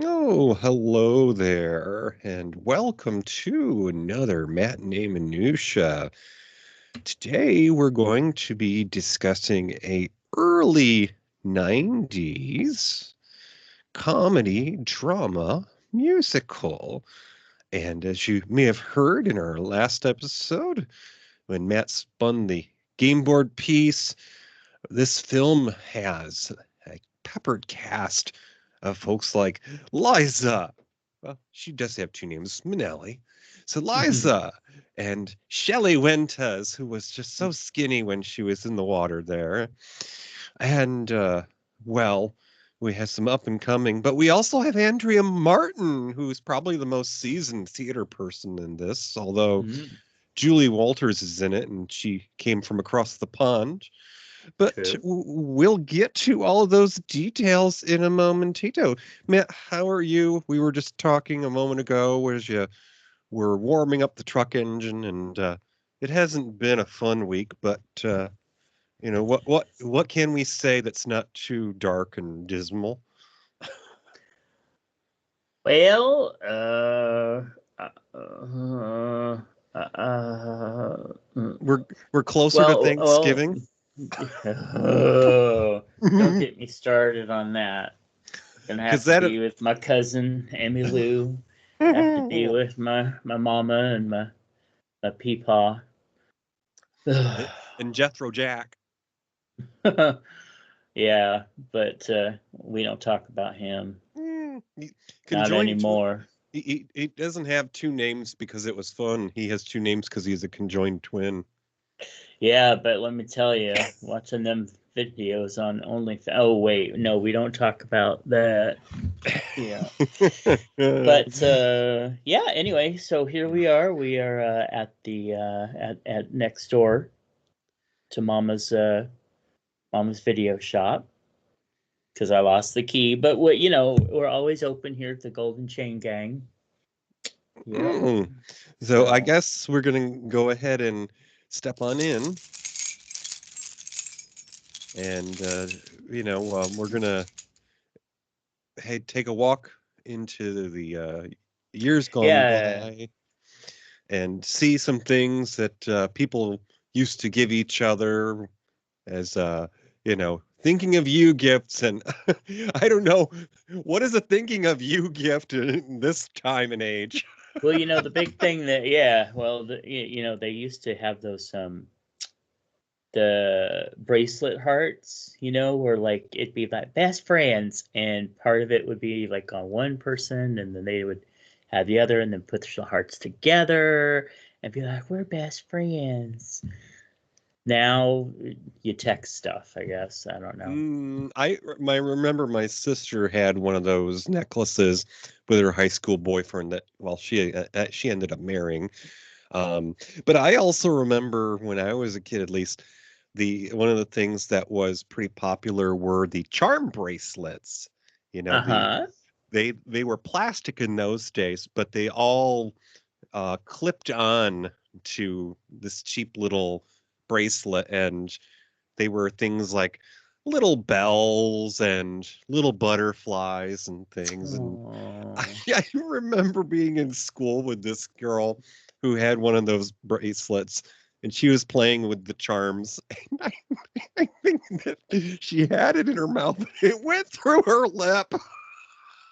Oh, hello there, and welcome to another Matinee Minutia. Today we're going to be discussing a early 90s comedy drama musical. And as you may have heard in our last episode, when Matt spun the game board piece, this film has a peppered cast of folks like Liza. Well, she does have two names, Minnelli. So Liza and Shelley Wentes, who was just so skinny when she was in the water there. And, well, we have some up and coming, but we also have Andrea Martin, who's probably the most seasoned theater person in this, although Mm, Julie Walters is in it and she came from across the pond. But true. we'll get to all of those details in a momentito. Matt, how are you? We were just talking a moment ago as you were warming up the truck engine, and it hasn't been a fun week. But what can we say that's not too dark and dismal? Well, uh, mm, We're closer to well, Thanksgiving. don't Because get me started on that. Gonna have to that be with my cousin Amy Lou. Have to be with my mama and my peepaw. and Jethro Jack. Yeah, but we don't talk about him. Not Conjoined twin. anymore. He doesn't have two names because it was fun. He has two names because he's a conjoined twin. Yeah, but let me tell you, watching them videos on OnlyFans. Oh wait, no, we don't talk about that. Yeah, but yeah. Anyway, so here we are. We are at the at next door to Mama's video shop because I lost the key. But we're always open here at the Golden Chain Gang. Yeah. So I So guess we're gonna go ahead and step on in, and we're gonna take a walk into the years gone yeah, by and see some things that people used to give each other as thinking of you gifts. And I don't know, what is a thinking of you gift in this time and age? well, the big thing that well, they used to have those the bracelet hearts, where like it'd be like best friends, and part of it would be like on one person, and then they would have the other, and then put the hearts together and be like, we're best friends. Now you text stuff, I guess. I don't know. I remember my sister had one of those necklaces with her high school boyfriend that, well, she ended up marrying. Um, but I also remember when I was a kid, at least, the one of the things that was pretty popular were the charm bracelets. You know, Uh-huh. they were plastic in those days, but they all clipped on to this cheap little bracelet, and they were things like little bells and little butterflies and things. And Oh. I remember being in school with this girl who had one of those bracelets, and she was playing with the charms. And I think that she had it in her mouth. It went through her lip.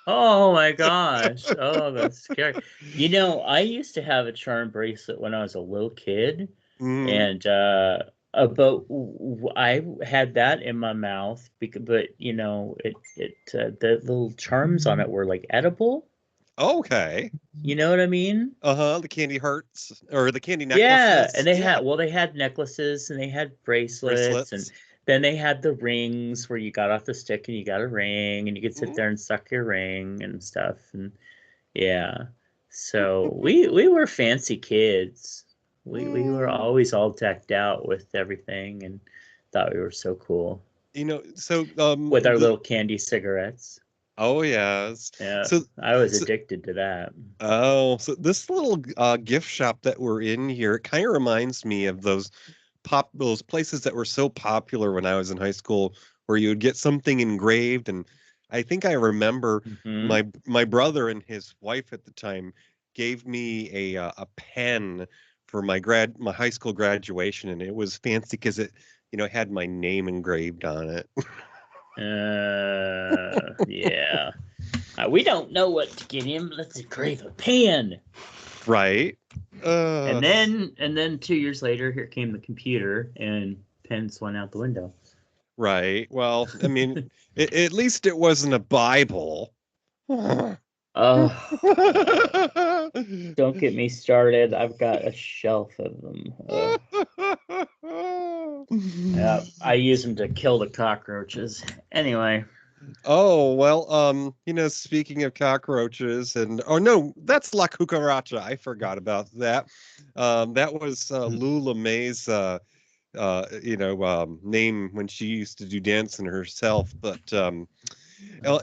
Oh my gosh. Oh, that's scary. I used to have a charm bracelet when I was a little kid, Mm. and but I had that in my mouth but the little charms on it were like edible. Okay. You know what I mean? Uh-huh. The candy hearts or the candy Yeah, and necklaces. Yeah. they had necklaces and they had bracelets, and Bracelets. then they had the rings where you got off the stick and you got a ring and you could sit Mm. there and suck your ring and stuff. And yeah. So we were fancy kids. We were Mm. always all decked out with everything and thought we were so cool So with our little candy cigarettes. oh yes. Yeah, So I was so addicted to that. so this little gift shop that we're in here kind of reminds me of those places that were so popular when I was in high school where you would get something engraved. And I think I remember Mm-hmm. my brother and his wife at the time gave me a pen for my high school graduation, and it was fancy because it had my name engraved on it. Yeah. We don't know what to get him. Let's engrave a pen. Right. And then 2 years later, here came the computer, and pens went out the window. Right. Well, I mean, at least it wasn't a Bible. Don't get me started. I've got a shelf of them. Yeah, I use them to kill the cockroaches. Anyway. Oh, well, speaking of cockroaches oh no, that's La Cucaracha. I forgot about that. That was Lula May's name when she used to do dancing herself. But well,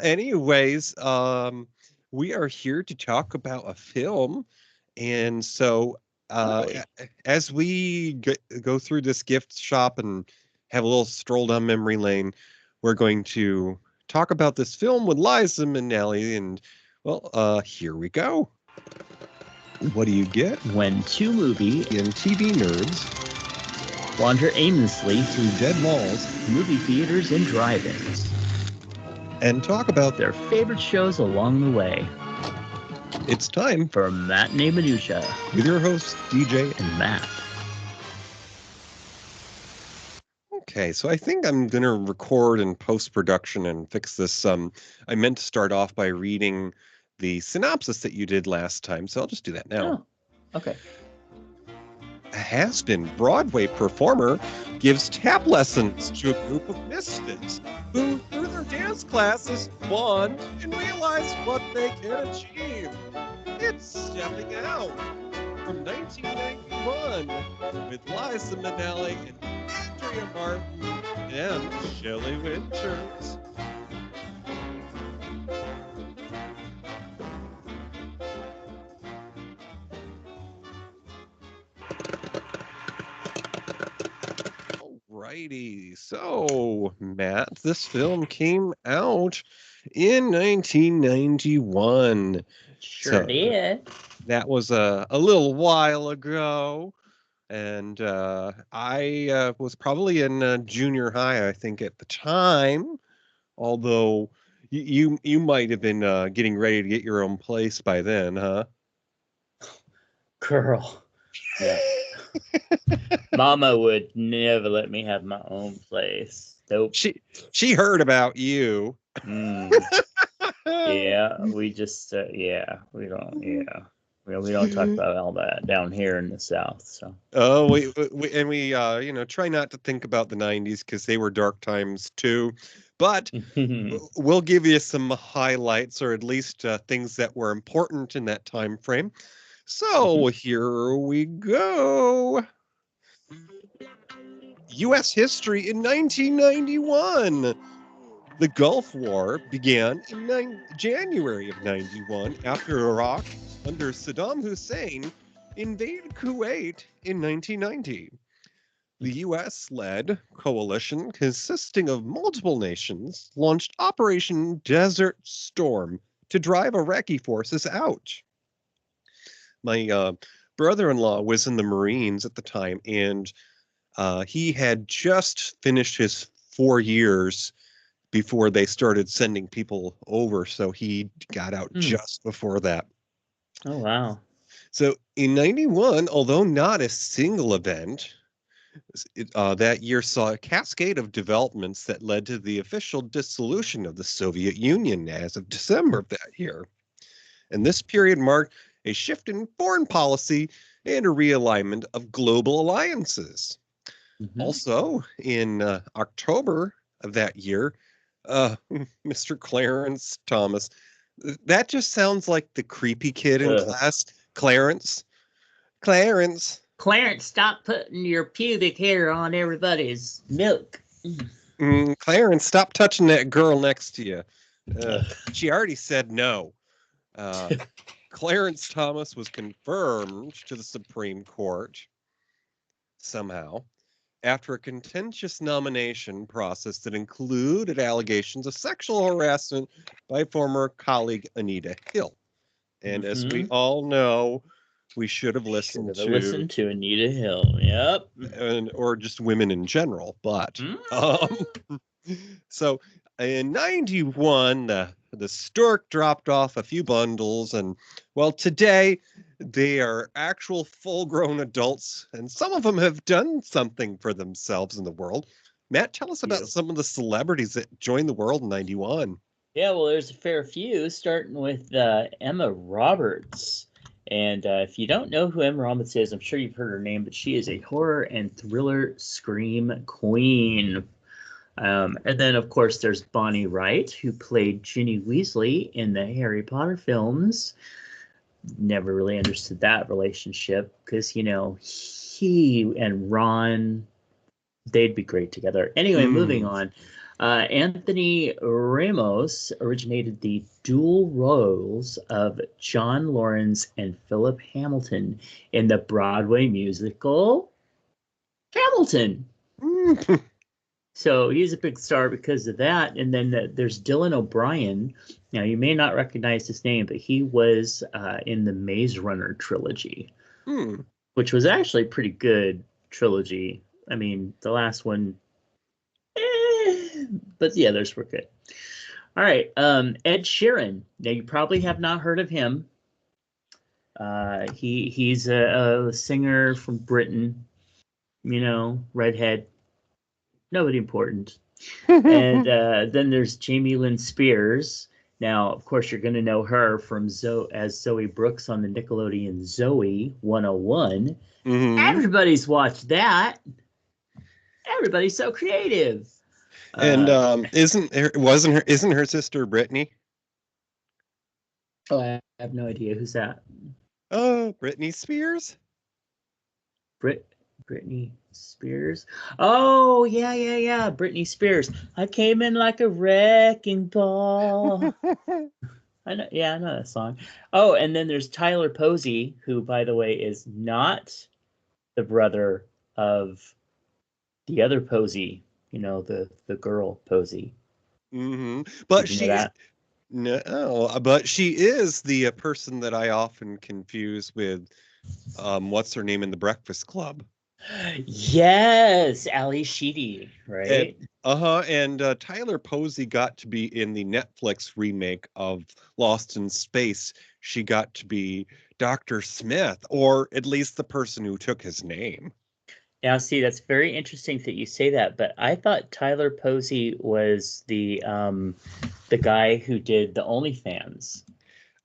anyways, we are here to talk about a film. And so as we go through this gift shop and have a little stroll down memory lane, we're going to talk about this film with Liza Minnelli. And, well, here we go. What do you get when two movie and TV nerds wander aimlessly through dead malls, movie theaters, and drive-ins, and talk about their favorite shows along the way? It's time for Matinee Minutia with your hosts, DJ and Matt. Okay, so I think I'm going to record in post-production and fix this. I meant to start off by reading the synopsis that you did last time, so I'll just do that now. Oh, okay. A has-been Broadway performer gives tap lessons to a group of misfits who, through their dance classes, bond and realize what they can achieve. It's Stepping Out from 1991 with Liza Minnelli and Andrea Martin and Shelley Winters. Alrighty, so Matt, this film came out in 1991. Sure did. That was a little while ago. And I was probably in junior high, I think, at the time. Although you might have been getting ready to get your own place by then, huh? Girl, yeah. Mama would never let me have my own place. Nope. She heard about you. Yeah, we just we don't talk about all that down here in the South. So we try not to think about the 90s because they were dark times too, but we'll give you some highlights, or at least things that were important in that time frame. So here we go. U.S. history in 1991. The Gulf War began in January of 91 after Iraq, under Saddam Hussein, invaded Kuwait in 1990. The U.S.-led coalition, consisting of multiple nations, launched Operation Desert Storm to drive Iraqi forces out. My brother-in-law was in the Marines at the time, and he had just finished his 4 years before they started sending people over, so he got out just before that. Oh, wow. So in 91, although not a single event, that year saw a cascade of developments that led to the official dissolution of the Soviet Union as of December of that year. And this period marked a shift in foreign policy and a realignment of global alliances. Also, in October of that year, Mr. Clarence Thomas, that just sounds like the creepy kid in class. Clarence, stop putting your pubic hair on everybody's milk. Clarence, stop touching that girl next to you. She already said no. Clarence Thomas was confirmed to the Supreme Court somehow. after a contentious nomination process that included allegations of sexual harassment by former colleague Anita Hill. And as we all know, we should have listened to Anita Hill. Yep. Or just women in general. But so in 91, the stork dropped off a few bundles, and well, today they are actual full-grown adults, and some of them have done something for themselves in the world. Matt, tell us about some of the celebrities that joined the world in 91. Yeah, well, there's a fair few, starting with Emma Roberts. And if you don't know who Emma Roberts is, I'm sure you've heard her name, but she is a horror and thriller scream queen. And then, of course, there's Bonnie Wright, who played Ginny Weasley in the Harry Potter films. Never really understood that relationship because, you know, he and Ron, they'd be great together. Anyway, moving on. Anthony Ramos originated the dual roles of John Lawrence and Philip Hamilton in the Broadway musical Hamilton. So he's a big star because of that. And then there's Dylan O'Brien. Now, you may not recognize his name, but he was in the Maze Runner trilogy, which was actually a pretty good trilogy. I mean, the last one, but the others were good. All right, Ed Sheeran. Now, you probably have not heard of him. He's a singer from Britain, you know, redhead. Nobody important. And then there's Jamie Lynn Spears. Now, of course, you're going to know her from as Zoe Brooks on the Nickelodeon Zoe 101. Everybody's watched that. Everybody's so creative. And isn't her sister Brittany? Oh, I have no idea. Who's that? Oh, Britney Spears. Britney Spears. Oh, yeah. Britney Spears. I came in like a wrecking ball. I know that song. Oh, and then there's Tyler Posey, who, by the way, is not the brother of the other Posey. You know, the girl Posey. But but she is the person that I often confuse with what's her name in The Breakfast Club. Yes, Ali Sheedy, right? And Tyler Posey got to be in the Netflix remake of Lost in Space. She got to be Dr. Smith, or at least the person who took his name. Now, see, that's very interesting that you say that, but I thought Tyler Posey was the guy who did the OnlyFans.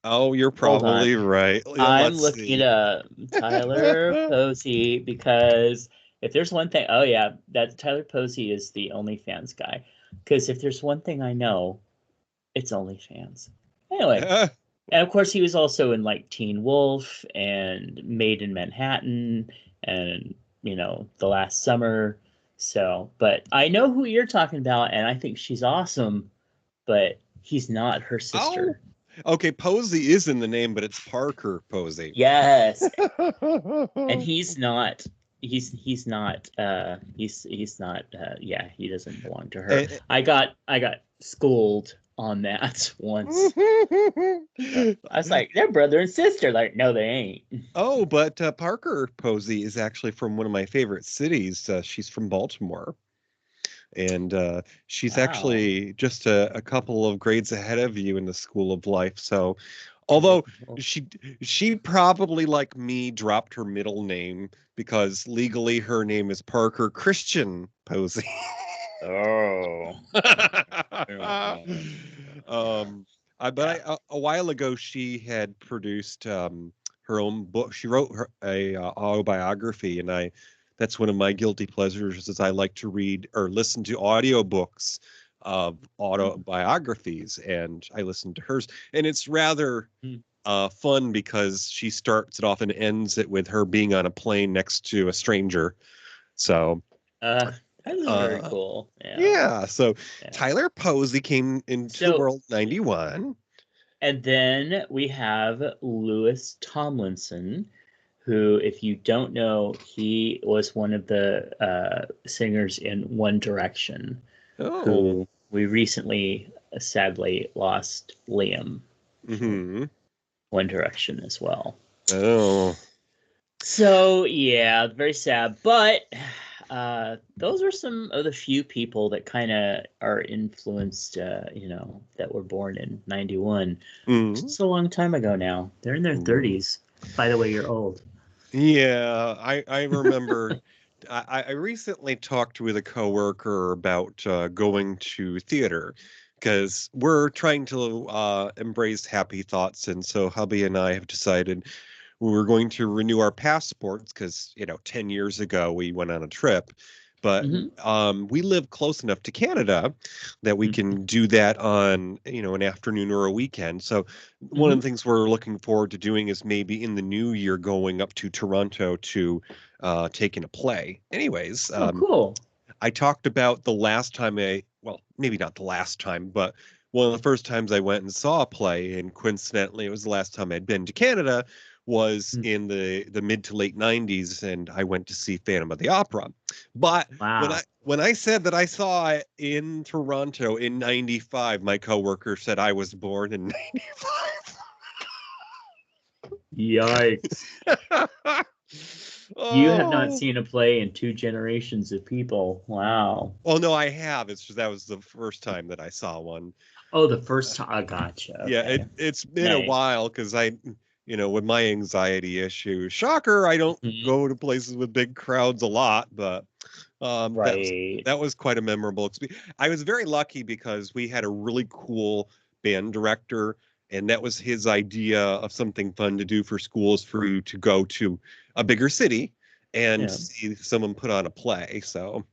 Oh, you're probably right. I'm looking it up. Tyler Posey, because if there's one thing, that Tyler Posey is the OnlyFans guy. Because if there's one thing I know, it's OnlyFans. Anyway, and of course he was also in like Teen Wolf and Made in Manhattan and, you know, The Last Summer. So, but I know who you're talking about, and I think she's awesome, but he's not her sister. Oh. Okay, Posey is in the name, but it's Parker Posey. Yes. And he's not. He's not. Yeah, he doesn't belong to her. I got schooled on that once. I was like, they're brother and sister. Like, no, they ain't. Oh, but Parker Posey is actually from one of my favorite cities. She's from Baltimore. And she's actually just a couple of grades ahead of you in the school of life. So, although she probably, like me, dropped her middle name because legally her name is Parker Christian Posey. Oh. But a while ago she had produced her own book. She wrote a autobiography, and that's one of my guilty pleasures is I like to read or listen to audiobooks of autobiographies, and I listen to hers. And it's rather fun because she starts it off and ends it with her being on a plane next to a stranger. So that's very cool. So Tyler Posey came into the world 91. And then we have Louis Tomlinson, who, if you don't know, he was one of the singers in One Direction, who we recently sadly lost Liam from One Direction as well. Oh. So yeah, very sad. But those are some of the few people that kind of are influenced, that were born in 91. It's a long time ago now. They're in their 30s. By the way, you're old. Yeah, I remember. I recently talked with a coworker about going to theater because we're trying to embrace happy thoughts, and so hubby and I have decided we were going to renew our passports because 10 years ago we went on a trip, but we live close enough to Canada that we can do that on an afternoon or a weekend. So one of the things we're looking forward to doing is maybe in the new year going up to Toronto to take in a play. Anyways, cool. I talked about the last time well, maybe not the last time, but one of the first times I went and saw a play, and coincidentally, it was the last time I'd been to Canada, was in the mid to late 90s, and I went to see Phantom of the Opera. But when I said that I saw it in Toronto in 95, my coworker said I was born in 95. Yikes. You have not seen a play in 2 generations of people. Wow. Oh, no, I have. It's just that was the first time that I saw one. Oh, the first time. I gotcha. Okay. Yeah, it's been a while because with my anxiety issue, shocker, I don't go to places with big crowds a lot, but that was quite a memorable experience. I was very lucky because we had a really cool band director, and that was his idea of something fun to do for schools, for you to go to a bigger city and see someone put on a play. So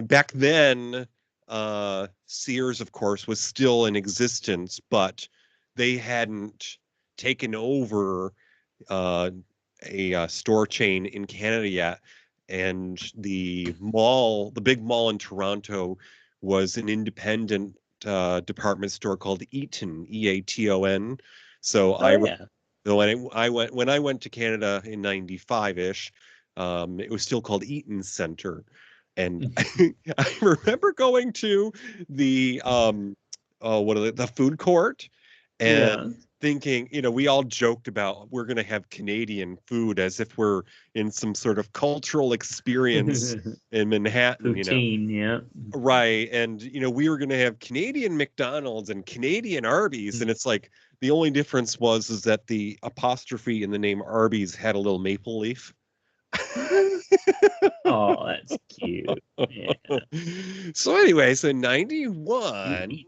back then, Sears, of course, was still in existence, but they hadn't taken over a store chain in Canada yet. And the big mall in Toronto, was an independent department store called Eaton, Eaton. So when I went to Canada in 95-ish, it was still called Eaton Center. And I remember going to the the food court and thinking, we all joked about we're going to have Canadian food as if we're in some sort of cultural experience in Manhattan, Poutine, Right. And, we were going to have Canadian McDonald's and Canadian Arby's. And it's like the only difference is that the apostrophe in the name Arby's had a little maple leaf. Oh, that's cute. Yeah. So anyway, so 91,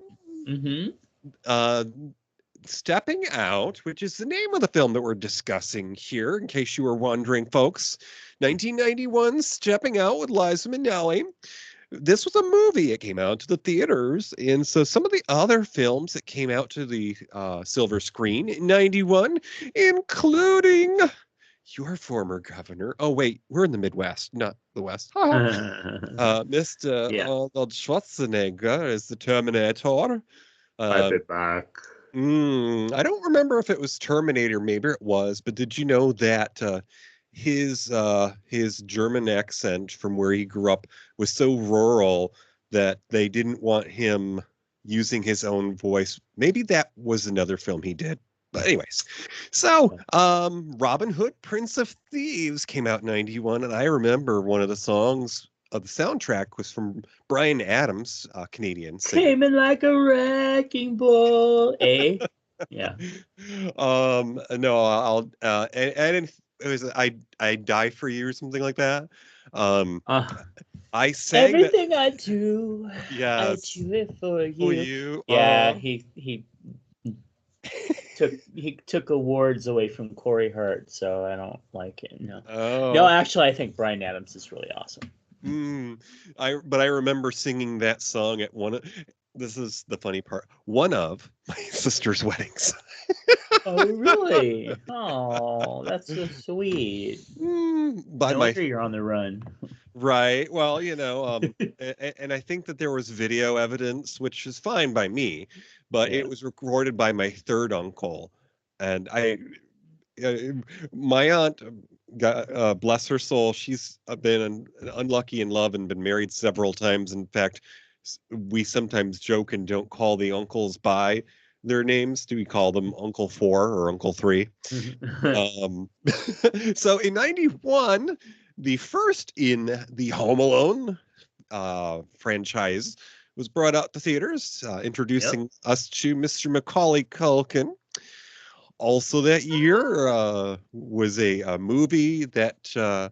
Stepping Out, which is the name of the film that we're discussing here, in case you were wondering, folks. 1991, Stepping Out with Liza Minnelli. This was a movie. It came out to the theaters. And so some of the other films that came out to the silver screen in 91, including your former governor. Oh, wait, we're in the Midwest, not the West. Mr. Arnold Schwarzenegger is the Terminator. I'll be back. I don't remember if it was Terminator. Maybe it was. But did you know that his German accent from where he grew up was so rural that they didn't want him using his own voice? Maybe that was another film he did. But anyways, so Robin Hood, Prince of Thieves came out in 91, and I remember one of the songs of the soundtrack was from Bryan Adams, Canadian singer. Came in like a wrecking ball, eh? Yeah. No, I'll and it was I die for you or something like that. I sang everything I do. Yes, I do it for you. For you. Yeah, he took awards away from Corey Hart, so I don't like it. No. No, actually, I think Bryan Adams is really awesome. But I remember singing that song at this is the funny part, one of my sister's weddings. Oh, really? Oh, that's so sweet. No wonder you're on the run. Right. Well, and I think that there was video evidence, which is fine by me, but it was recorded by my third uncle. And my aunt, God, bless her soul, she's been unlucky in love and been married several times. In fact, we sometimes joke and don't call the uncles by their names. Do we call them Uncle Four or Uncle Three? Um, so in '91, the first in the Home Alone franchise was brought out to theaters, Yep. introducing us to Mr. Macaulay Culkin. Also that year was a movie that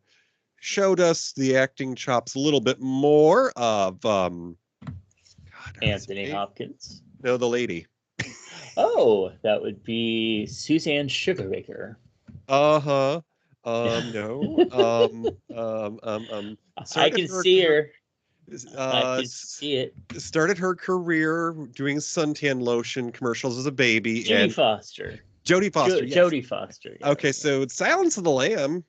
showed us the acting chops a little bit more of God, Anthony Hopkins. No, the lady. Oh, that would be Suzanne Sugarbaker. Uh-huh. No. I Started can her see career, her. I can see it. started her career doing suntan lotion commercials as a baby. Judy And Foster. Jodie Foster, yes. Jodie Foster. Yeah. Okay, so Silence of the Lamb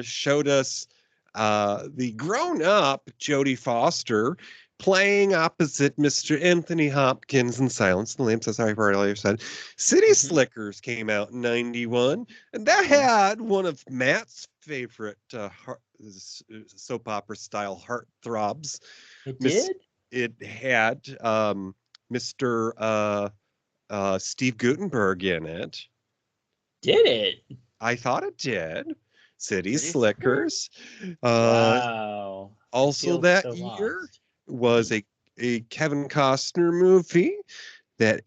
showed us the grown-up Jodie Foster playing opposite Mr. Anthony Hopkins in Silence of the Lambs, as I've already said. City Slickers came out in '91, and that had one of Matt's favorite soap opera style heartthrobs. It did? It had Mr. Steve Guttenberg in it. Did it? I thought it did. City Slickers. Wow. Also that year was a Kevin Costner movie that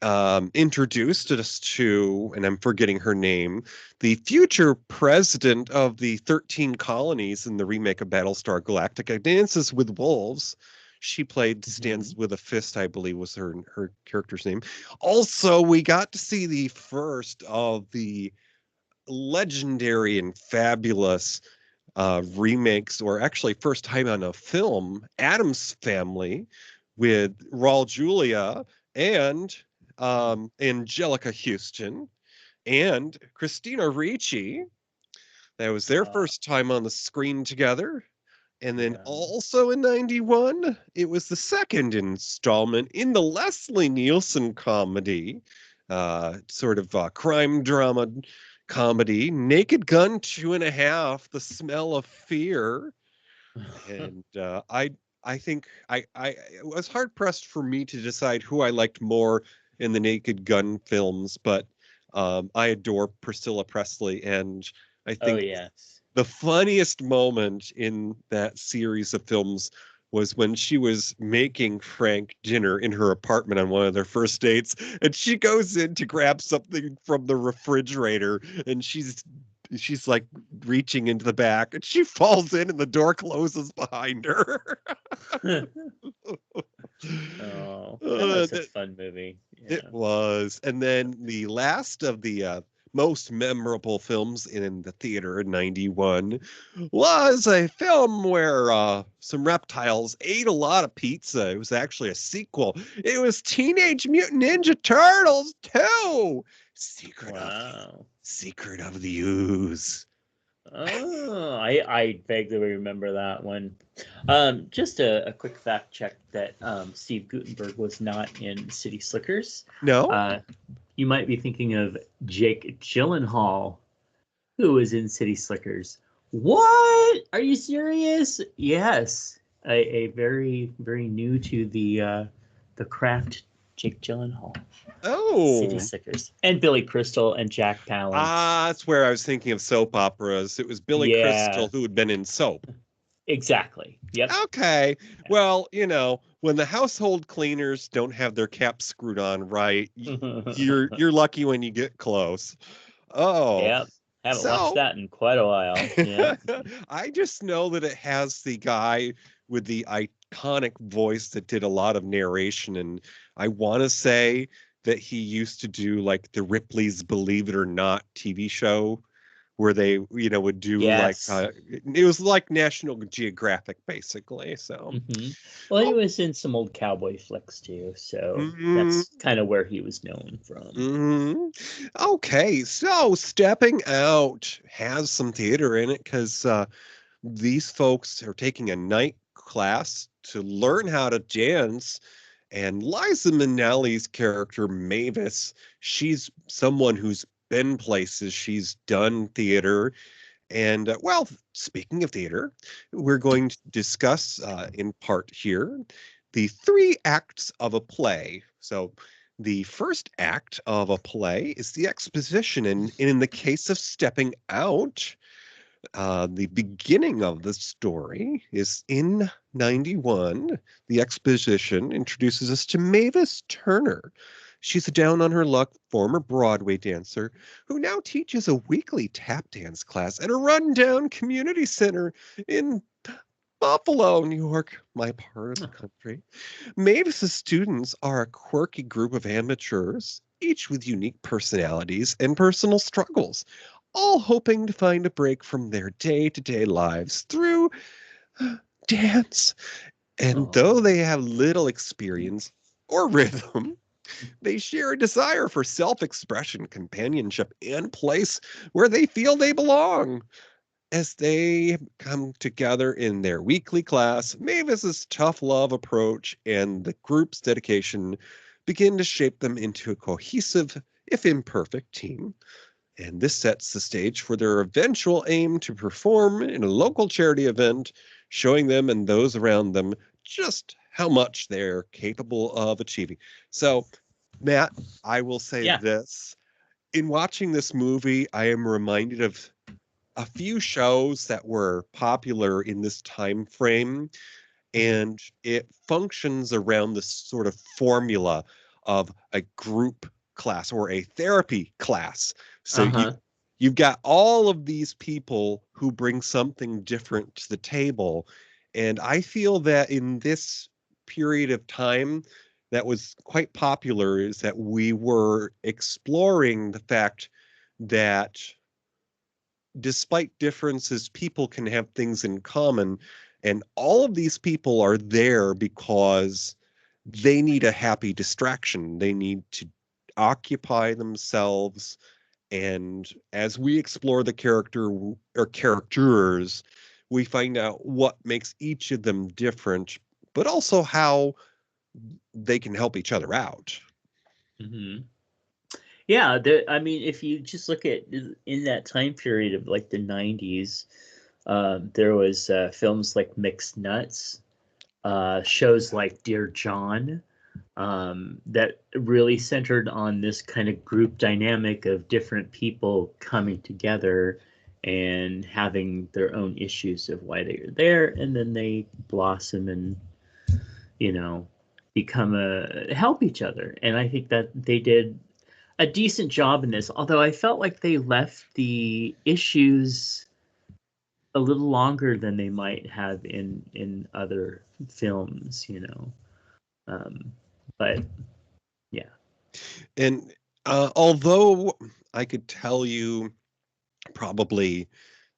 introduced us to, and I'm forgetting her name, the future president of the 13 colonies in the remake of Battlestar Galactica, Dances with Wolves. She played Stands with a Fist, I believe was her character's name. Also, we got to see the first of the legendary and fabulous remakes, or actually first time on a film, Addams Family, with Raul Julia and Angelica Houston and Christina Ricci. That was their first time on the screen together. And then also in '91, it was the second installment in the Leslie Nielsen comedy, sort of crime drama comedy, Naked Gun 2.5, The Smell of Fear. And I think I it was hard pressed for me to decide who I liked more in the Naked Gun films, but I adore Priscilla Presley, and I think the funniest moment in that series of films was when she was making Frank dinner in her apartment on one of their first dates, and she goes in to grab something from the refrigerator, and she's like reaching into the back, and she falls in and the door closes behind her. Oh, that was a fun movie. Yeah. It was. And then the last of the most memorable films in the theater in '91 was a film where some reptiles ate a lot of pizza. It was actually a sequel. It was Teenage Mutant Ninja Turtles 2. Secret of the Ooze. Oh, I vaguely remember that one. Just a quick fact check that Steve Guttenberg was not in City Slickers. No? You might be thinking of Jake Gyllenhaal, who was in City Slickers. What? Are you serious? Yes. A very, very new to the craft Jake Gyllenhaal. Oh. City Slickers. And Billy Crystal and Jack Palance. That's where I was thinking of soap operas. It was Billy Crystal who had been in Soap. Exactly. Yep. Okay. Well, when the household cleaners don't have their caps screwed on right, you're lucky when you get close. Oh. Yep. Haven't watched that in quite a while. Yeah. I just know that it has the guy with the iconic voice that did a lot of narration, and I want to say that he used to do like the Ripley's Believe It or Not TV show, where they, would do like it was like National Geographic basically. So, well, he was in some old cowboy flicks too, so that's kind of where he was known from. Okay, so Stepping Out has some theater in it because these folks are taking a night class to learn how to dance. And Liza Minnelli's character, Mavis, she's someone who's been places. She's done theater. And well, speaking of theater, we're going to discuss in part here the three acts of a play. So, the first act of a play is the exposition. And in the case of Stepping Out, the beginning of the story is in 91. The exposition introduces us to Mavis Turner. She's a down on her luck former Broadway dancer who now teaches a weekly tap dance class at a rundown community center in Buffalo, New York, my part of the country. Mavis's students are a quirky group of amateurs, each with unique personalities and personal struggles, all hoping to find a break from their day-to-day lives through dance. And though they have little experience or rhythm, they share a desire for self-expression, companionship, and place where they feel they belong. As they come together in their weekly class, Mavis's tough love approach and the group's dedication begin to shape them into a cohesive, if imperfect, team. And this sets the stage for their eventual aim to perform in a local charity event, showing them and those around them just how much they're capable of achieving. So, Matt, I will say this. In watching this movie, I am reminded of a few shows that were popular in this time frame, and it functions around this sort of formula of a group class or a therapy class. So you've got all of these people who bring something different to the table, and I feel that in this period of time that was quite popular is that we were exploring the fact that despite differences, people can have things in common. And all of these people are there because they need a happy distraction. They need to occupy themselves. And as we explore the character or characters, we find out what makes each of them different, but also how they can help each other out. Mm-hmm. Yeah, I mean, if you just look at in that time period of like the 90s, there was films like Mixed Nuts, shows like Dear John, that really centered on this kind of group dynamic of different people coming together and having their own issues of why they are there, and then they blossom and, you know, help each other. And I think that they did a decent job in this, although I felt like they left the issues a little longer than they might have in other films, you know. But yeah. And although I could tell you probably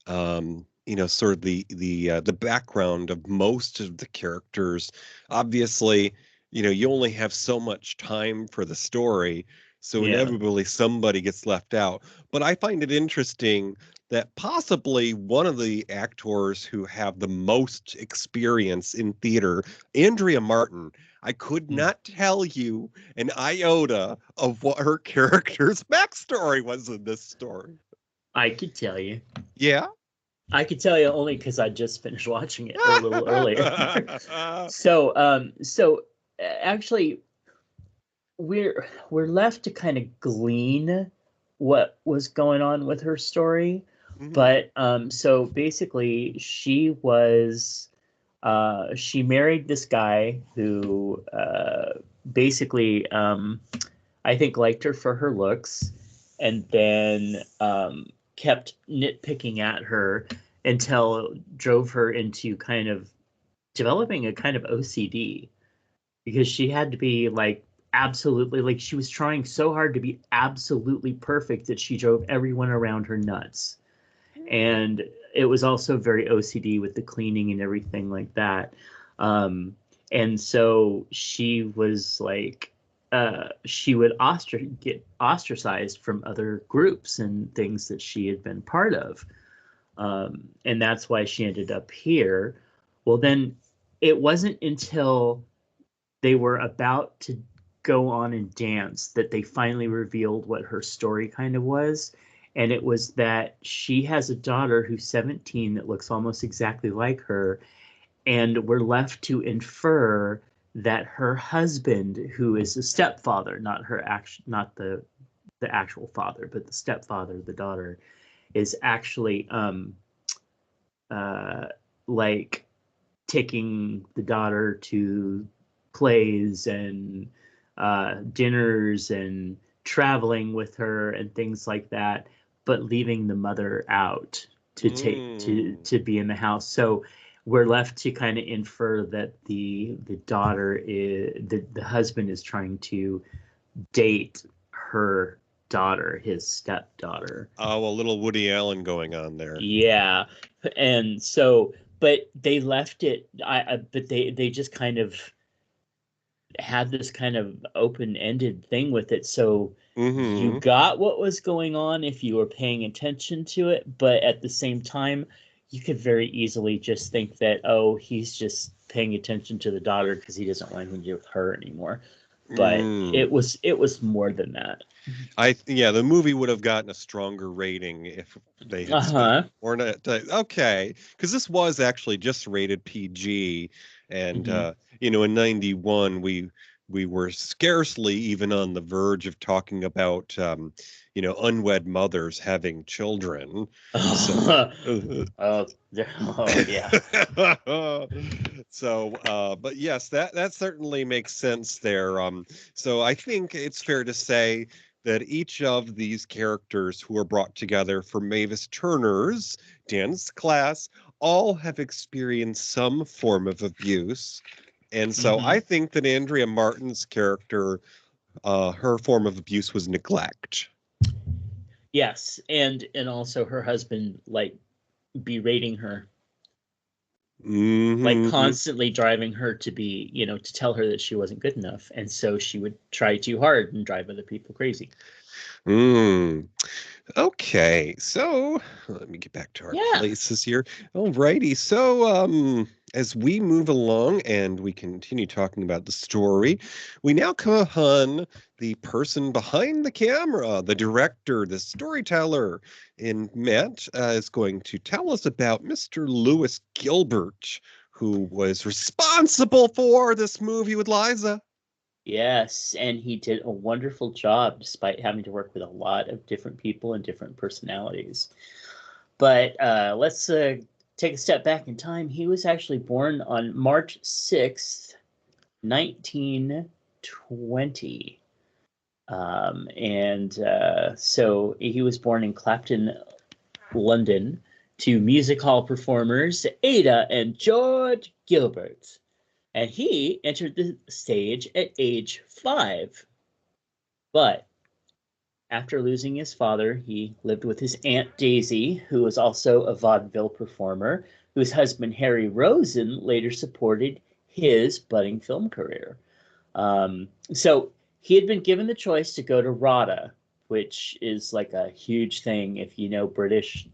sort of the background of most of the characters, obviously, you only have so much time for the story, so inevitably somebody gets left out. But I find it interesting that possibly one of the actors who have the most experience in theater, Andrea Martin, I could not tell you an iota of what her character's backstory was in this story. I could tell you. Yeah? I could tell you only because I just finished watching it a little earlier. So actually, we're left to kind of glean what was going on with her story. Mm-hmm. But so basically, she married this guy who basically I think liked her for her looks, and then kept nitpicking at her until drove her into kind of developing a kind of OCD, because she had to be like absolutely, like, she was trying so hard to be absolutely perfect that she drove everyone around her nuts. And it was also very OCD with the cleaning and everything like that. And so she was like, she would get ostracized from other groups and things that she had been part of. And that's why she ended up here. Well, then it wasn't until they were about to go on and dance that they finally revealed what her story kind of was. And it was that she has a daughter who's 17 that looks almost exactly like her. And we're left to infer that her husband, who is a stepfather, not the actual father, but the stepfather, the daughter, is actually like taking the daughter to plays and dinners and traveling with her and things like that, but leaving the mother out to take to be in the house. So we're left to kind of infer that the daughter is the husband is trying to date her daughter, his stepdaughter. Oh, a little Woody Allen going on there. Yeah, and so, but they left it. But they just kind of had this kind of open-ended thing with it. So you got what was going on if you were paying attention to it, but at the same time, you could very easily just think that, oh, he's just paying attention to the daughter because he doesn't want anything to do with her anymore. But it was more than that. The movie would have gotten a stronger rating if they had spent more. Okay, because this was actually just rated PG, and in '91 we were scarcely even on the verge of talking about unwed mothers having children. Yeah. So, but yes, that certainly makes sense there. So I think it's fair to say that each of these characters who are brought together for Mavis Turner's dance class all have experienced some form of abuse. And so I think that Andrea Martin's character, her form of abuse was neglect. Yes, and also her husband, like, berating her. Like constantly driving her to be, to tell her that she wasn't good enough. And so she would try too hard and drive other people crazy. Okay, so let me get back to our places here. Alrighty, so as we move along and we continue talking about the story, we now come upon the person behind the camera, the director, the storyteller. And Matt is going to tell us about Mr. Lewis Gilbert, who was responsible for this movie with Liza. Yes, and he did a wonderful job despite having to work with a lot of different people and different personalities. But let's take a step back in time. He was actually born on March 6th, 1920. So he was born in Clapton, London, to music hall performers Ada and George Gilbert. And he entered the stage at age 5. But after losing his father, he lived with his Aunt Daisy, who was also a vaudeville performer, whose husband Harry Rosen later supported his budding film career. So he had been given the choice to go to RADA, which is like a huge thing if you know British,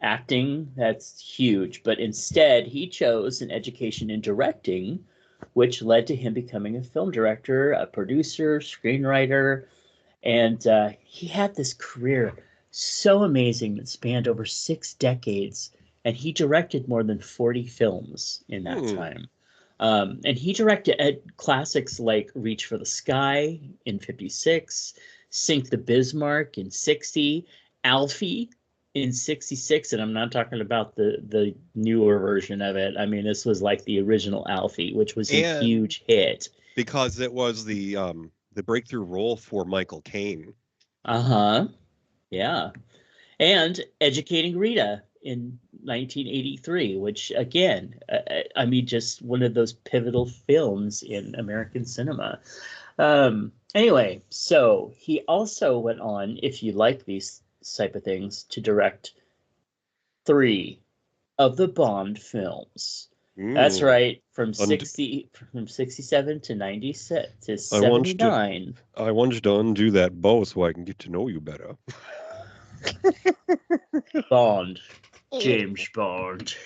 acting. That's huge. But instead, he chose an education in directing, which led to him becoming a film director, a producer, screenwriter. And he had this career so amazing that spanned over 6 decades. And he directed more than 40 films in that time. And he directed classics like Reach for the Sky in 56, Sink the Bismarck in 60, Alfie in 66, and I'm not talking about the newer version of it. I mean, this was like the original Alfie, which was a huge hit. Because it was the breakthrough role for Michael Caine. Yeah. And Educating Rita in 1983, which, again, I mean, just one of those pivotal films in American cinema. Anyway, so he also went on, if you like these type of things, to direct 3 of the Bond films. That's right, from 67 to 96 to 79. I want you to undo that bow so I can get to know you better. Bond, James Bond.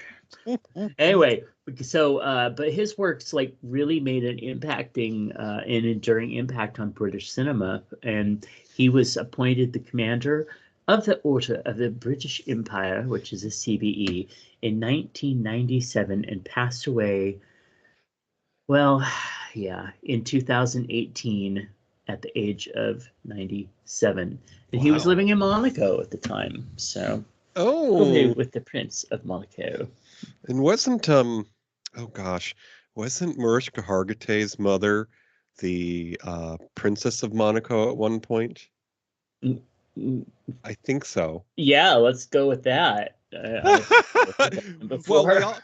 Anyway, so but his works like really made an an enduring impact on British cinema, and he was appointed the commander of the Order of the British Empire, which is a CBE, in 1997, and passed away. Well, yeah, in 2018 at the age of 97, and he was Wow. living in Monaco at the time. So, Oh, with the Prince of Monaco. and wasn't oh gosh, wasn't Mariska Hargitay's mother the Princess of Monaco at one point? Mm, mm, I think so. Yeah, let's go with that. Well, we Before. all,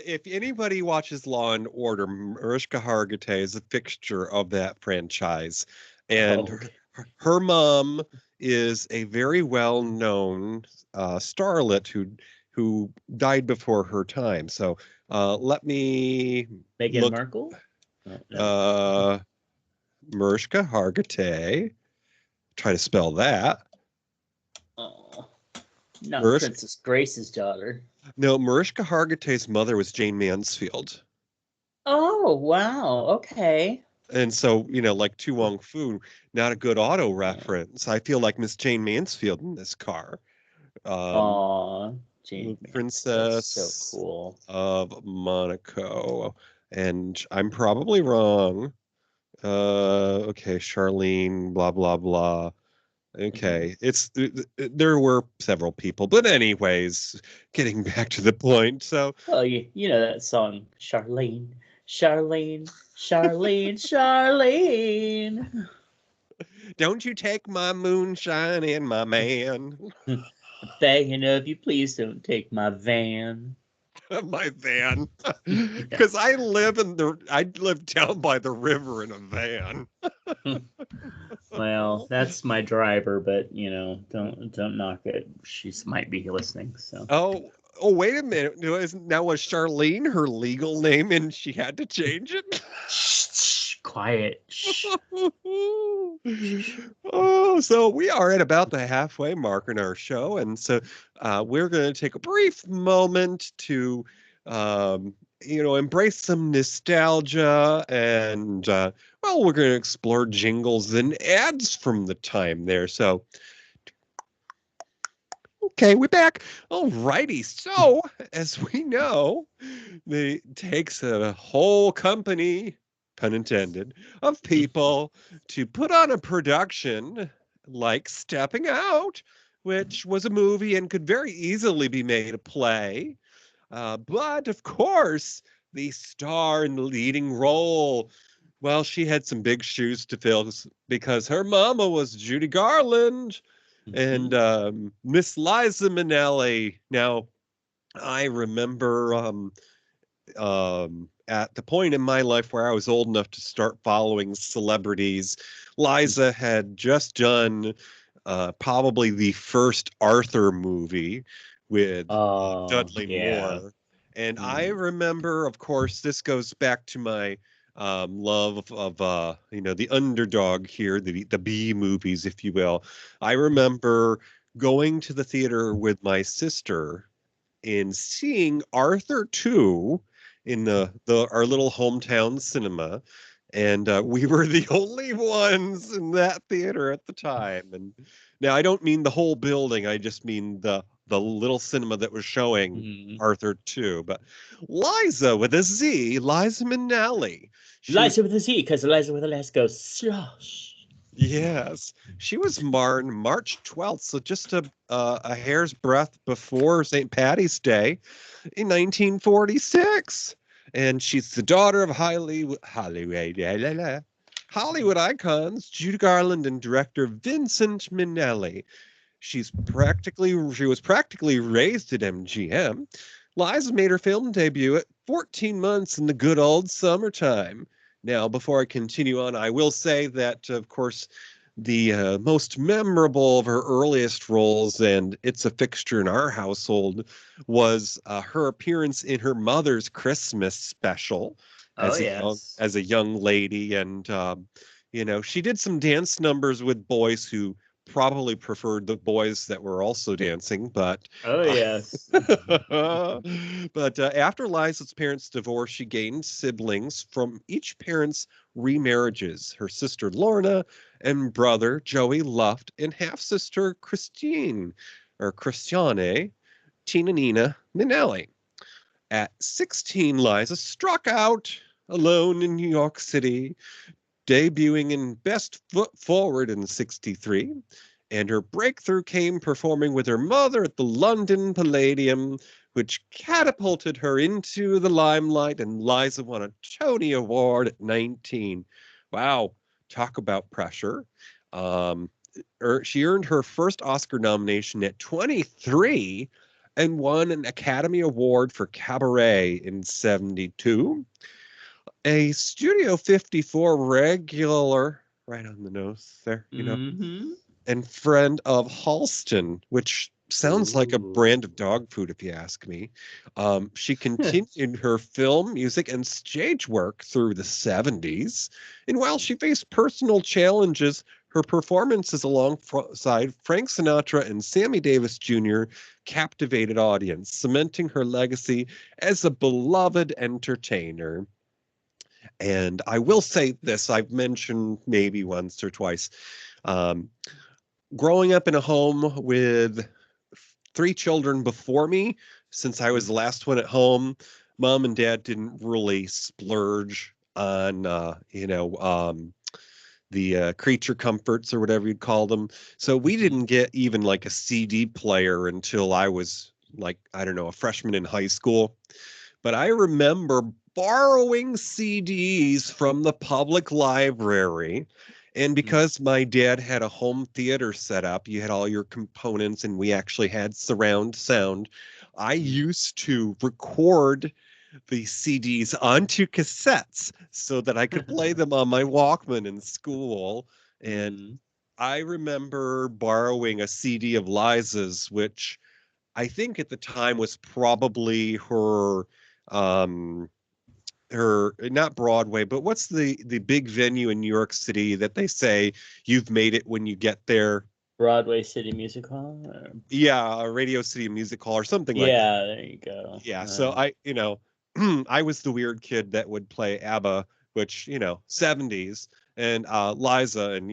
if anybody watches Law and Order, Mariska Hargitay is a fixture of that franchise, and Oh, okay. her mom is a very well-known starlet who died before her time. So let me Meghan look. Markle? Oh, no. Uh, Mariska Hargitay. Try to spell that. Oh, not Mariska, Princess Grace's daughter. no, Mariska Hargitay's mother was Jane Mansfield. Oh, wow. Okay. And so, like Tu Wong Fu, not a good auto Yeah. reference. I feel like Miss Jane Mansfield in this car. Um, Aw, Jane Mansfield. So Princess cool. of Monaco. And I'm probably wrong. Okay, Charlene, blah, blah, blah. Mhm. Okay, there were several people, but anyways, getting back to the point. So, Well, you know that song, Charlene, Charlene, Charlene, Charlene. don't you take my moonshine and my man. Begging of you, please don't take my van. My van, Yeah. because I live down by the river in a van. Well, that's my driver, but don't knock it. She might be listening. So Oh, wait a minute. Now was Charlene her legal name and she had to change it? shh, quiet. Shh. Oh, so we are at about the halfway mark in our show, and so we're going to take a brief moment to, embrace some nostalgia, and well, we're going to explore jingles and ads from the time there. So, okay, we're back. All righty. So, as we know, it takes a whole company, pun intended, of people to put on a production like Stepping Out, which was a movie and could very easily be made a play. But of course, the star in the leading role, well, she had some big shoes to fill because her mama was Judy Garland and Mhm. Miss Liza Minnelli. Now, I remember at the point in my life where I was old enough to start following celebrities, Liza had just done probably the first Arthur movie with Oh, Dudley yeah. Moore. And I Mm. remember, of course, this goes back to my love of the underdog here, the B movies, if you will. I remember going to the theater with my sister in seeing Arthur 2 in the our little hometown cinema. And we were the only ones in that theater at the time. And now I don't mean the whole building, I just mean the little cinema that was showing Mm. Arthur 2. But Liza with a Z, Liza Minnelli. She was Liza with a Z, because Liza with a S goes slosh. Yes, she was born March 12th, so just a hair's breadth before St. Patty's Day in 1946. And she's the daughter of Hollywood icons Judy Garland and director Vincent Minnelli. She was practically raised at MGM. Liza made her film debut at 14 months in the good old summertime. Now, before I continue on, I will say that, of course, the most memorable of her earliest roles, and it's a fixture in our household, was her appearance in her mother's Christmas special Oh, as yes. a young lady, and she did some dance numbers with boys who probably preferred the boys that were also dancing, but oh yes. but after Liza's parents' divorce, she gained siblings from each parent's remarriages: her sister Lorna and brother Joey Luft, and half sister Christiane Tina Nina Minnelli. At 16, Liza struck out alone in New York City, debuting in Best Foot Forward in '63, and her breakthrough came performing with her mother at the London Palladium, which catapulted her into the limelight, and Liza won a Tony Award at 19. Wow, talk about pressure. Um, she earned her first Oscar nomination at 23 and won an Academy Award for Cabaret in '72. A Studio 54 regular, right on the nose there, Mm-hmm. and friend of Halston, which sounds like a Ooh. brand of dog food, if you ask me. She continued her film, music, and stage work through the '70s. And while she faced personal challenges, her performances alongside Frank Sinatra and Sammy Davis Jr. captivated audience, cementing her legacy as a beloved entertainer. And I will say this, I've mentioned maybe once or twice. Um, Growing up in a home with three children before me, since I was the last one at home, mom and dad didn't really splurge on, the creature comforts or whatever you'd call them. So we didn't get even like a CD player until I was like, I don't know, a freshman in high school. But I remember borrowing CDs from the public library. And because my dad had a home theater set up, you had all your components, and we actually had surround sound. I used to record the CDs onto cassettes so that I could play them on my Walkman in school. And I remember borrowing a CD of Liza's, which I think at the time was probably um her, not Broadway, but what's the big venue in New York City that they say you've made it when you get there? Broadway City Music Hall. Yeah, a Radio City Music Hall or something like that. Yeah, there you go. Yeah, so I was the weird kid that would play ABBA, which, '70s, and Liza, and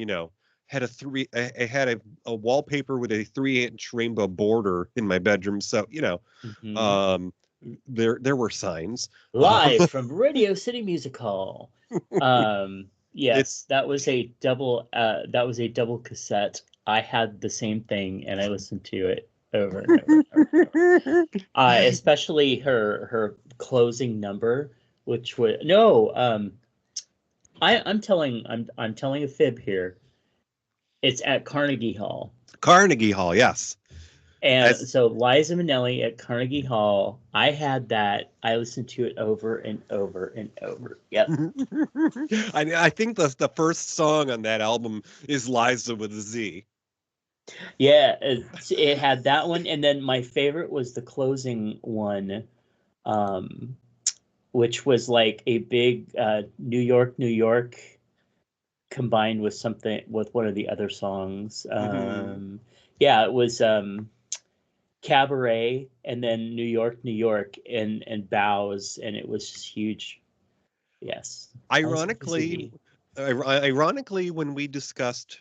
had I had a wallpaper with a 3-inch rainbow border in my bedroom. So, um there were signs. Live from Radio City Music Hall. It's Yes, that was a double cassette. I had the same thing and I listened to it over and over and over. Especially her closing number, which would no, I'm telling a fib here. It's at Carnegie Hall. Carnegie Hall, yes. And so Liza Minnelli at Carnegie Hall, I had that. I listened to it over and over and over. Yep. I think the first song on that album is Liza with a Z. Yeah, it had that one, and then my favorite was the closing one, which was like a big New York, New York, combined with one of the other songs. Yeah, it was Cabaret, and then New York, New York, and Bows, and it was just huge. Yes. Ironically, when we discussed,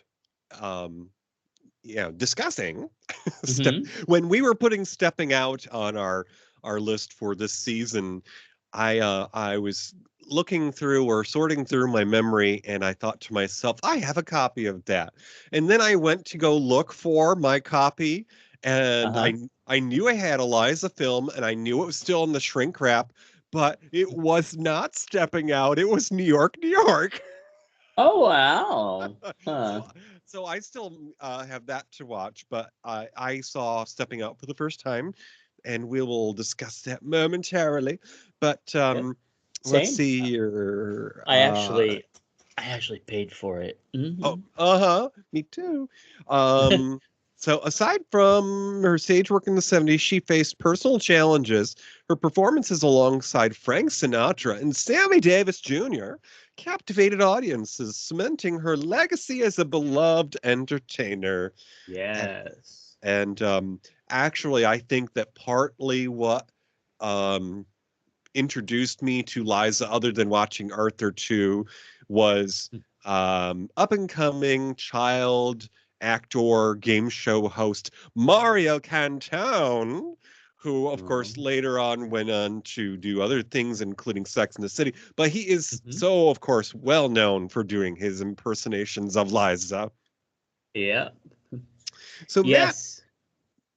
discussing when we were putting Stepping Out on our list for this season, I was looking through or sorting through my memory, and I thought to myself, I have a copy of that. And then I went to go look for my copy, and I knew I had a Liza film, and I knew it was still in the shrink wrap, but it was not Stepping Out. It was New York, New York. Oh, wow. Huh. So I still have that to watch, but I saw Stepping Out for the first time, and we will discuss that momentarily. But let's see here. I actually paid for it. Oh, me too. So aside from her stage work in the 70s, she faced personal challenges. Her performances alongside Frank Sinatra and Sammy Davis Jr. captivated audiences, cementing her legacy as a beloved entertainer. A- Yes. And actually, I think that partly what um, introduced me to Liza, other than watching Arthur 2, was up and coming child actor, game show host Mario Cantone, who, of course, Mhm. later on went on to do other things, including Sex in the City. But he is Mhm. so, of course, well known for doing his impersonations of Liza. Yeah. So, Matt, Yes.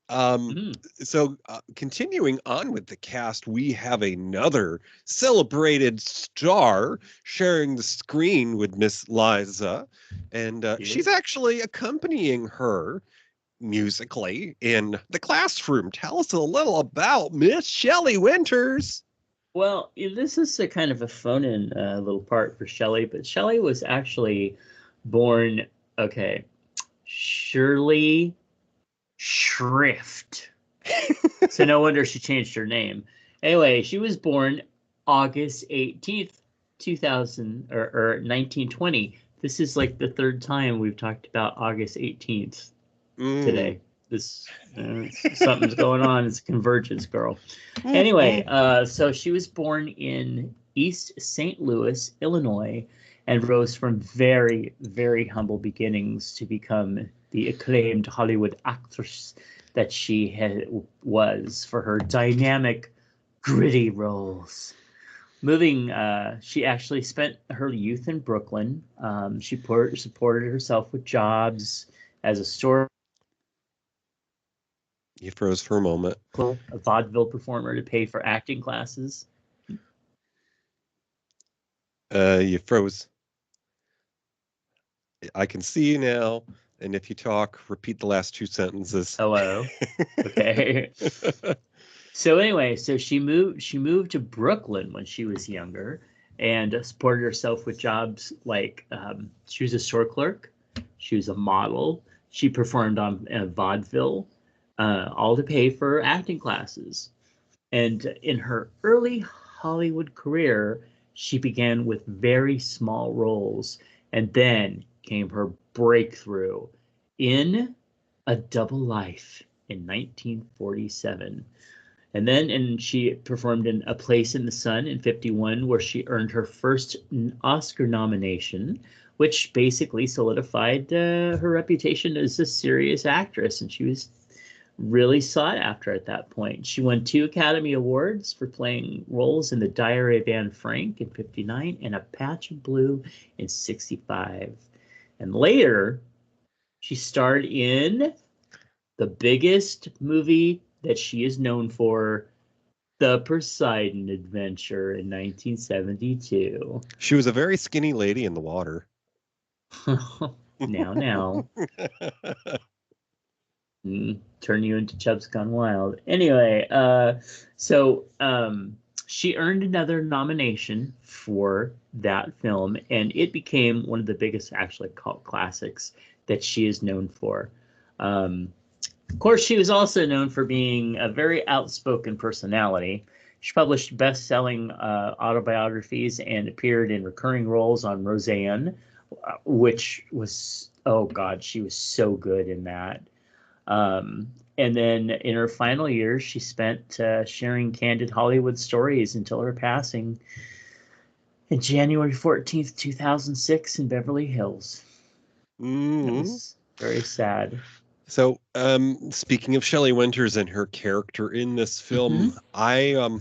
um, Mhm. continuing on with the cast, we have another celebrated star sharing the screen with Miss Liza, and Yeah. she's actually accompanying her musically in the classroom. Tell us a little about Miss Shelley Winters. Well, this is a kind of a phone-in little part for Shelley, but Shelley was actually born, okay, Shirley Shrift. So no wonder she changed her name. Anyway, she was born August 18th, 2000 or 1920. This is like the third time we've talked about August 18th Mm. today. This something's going on. It's a convergence, girl. Anyway, so she was born in East St. Louis, Illinois, and rose from very, very humble beginnings to become the acclaimed Hollywood actress that she was for her dynamic, gritty roles. She actually spent her youth in Brooklyn. She supported herself with jobs as a store You froze for a moment. a vaudeville performer to pay for acting classes. You froze. I can see you now. And if you talk, repeat the last two sentences. Hello. Okay. So anyway, so she moved to Brooklyn when she was younger and supported herself with jobs like she was a store clerk, she was a model, she performed on vaudeville, all to pay for acting classes. And in her early Hollywood career, she began with very small roles, and then came her breakthrough in A Double Life in 1947. And she performed in A Place in the Sun in 51, where she earned her first Oscar nomination, which basically solidified her reputation as a serious actress. And she was really sought after at that point. She won 2 Academy Awards for playing roles in The Diary of Anne Frank in 59 and A Patch of Blue in 65. And later, she starred in the biggest movie that she is known for, The Poseidon Adventure in 1972. She was a very skinny lady in the water. Now. Turn you into Chubs Gone Wild. Anyway, she earned another nomination for that film, and it became one of the biggest, actually, cult classics that she is known for. Of course, she was also known for being a very outspoken personality. She published best-selling autobiographies and appeared in recurring roles on Roseanne, which was, oh God, she was so good in that. And then in her final years, she spent sharing candid Hollywood stories until her passing in January 14th, 2006 in Beverly Hills. It Mm. was very sad. So, speaking of Shelley Winters and her character in this Mm-hmm. film, I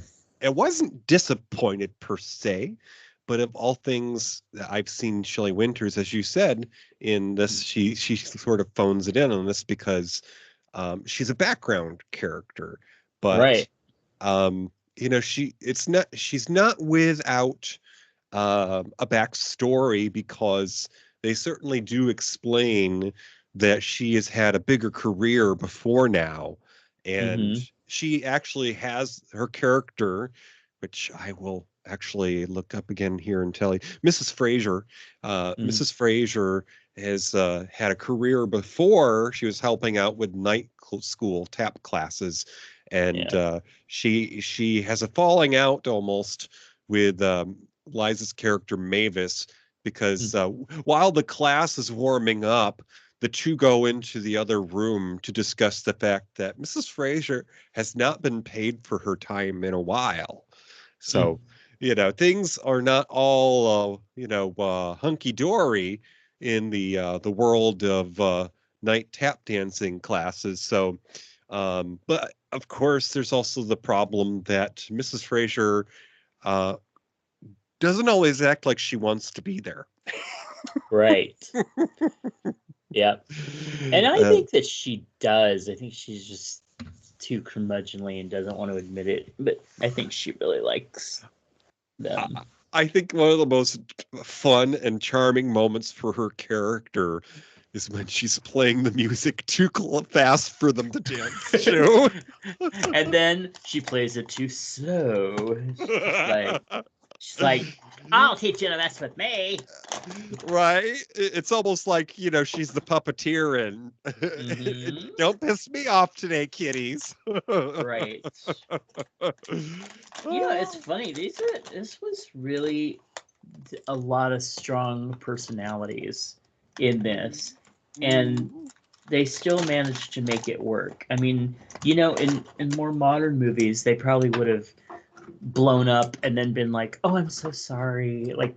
wasn't disappointed per se, but of all things, I've seen Shelley Winters, as you said, in this. She sort of phones it in on this because she's a background character, but Right. she's not without a backstory because they certainly do explain that she has had a bigger career before now. And Mm-hmm. she actually has her character, which I will actually look up again here and tell you. Mrs. Fraser. Mrs. Fraser has had a career before. She was helping out with night school tap classes, and she has a falling out almost with Liza's character Mavis, because while the class is warming up, the two go into the other room to discuss the fact that Mrs. Fraser has not been paid for her time in a while. So, things are not all, hunky dory in the world of night tap dancing classes. So, but of course, there's also the problem that Mrs. Fraser uh, doesn't always act like she wants to be there. Right. Yeah. And I think that she does. I think she's just too curmudgeonly and doesn't want to admit it. But I think she really likes them. I think one of the most fun and charming moments for her character is when she's playing the music too fast for them to dance to. And then she plays it too slow. She's like, I'll teach you to mess with me. Right? It's almost like, she's the puppeteer and don't piss me off today, kiddies. Right. It's funny. This was really a lot of strong personalities in this. And they still managed to make it work. I mean, in more modern movies, they probably would have blown up and then been like, oh, I'm so sorry, like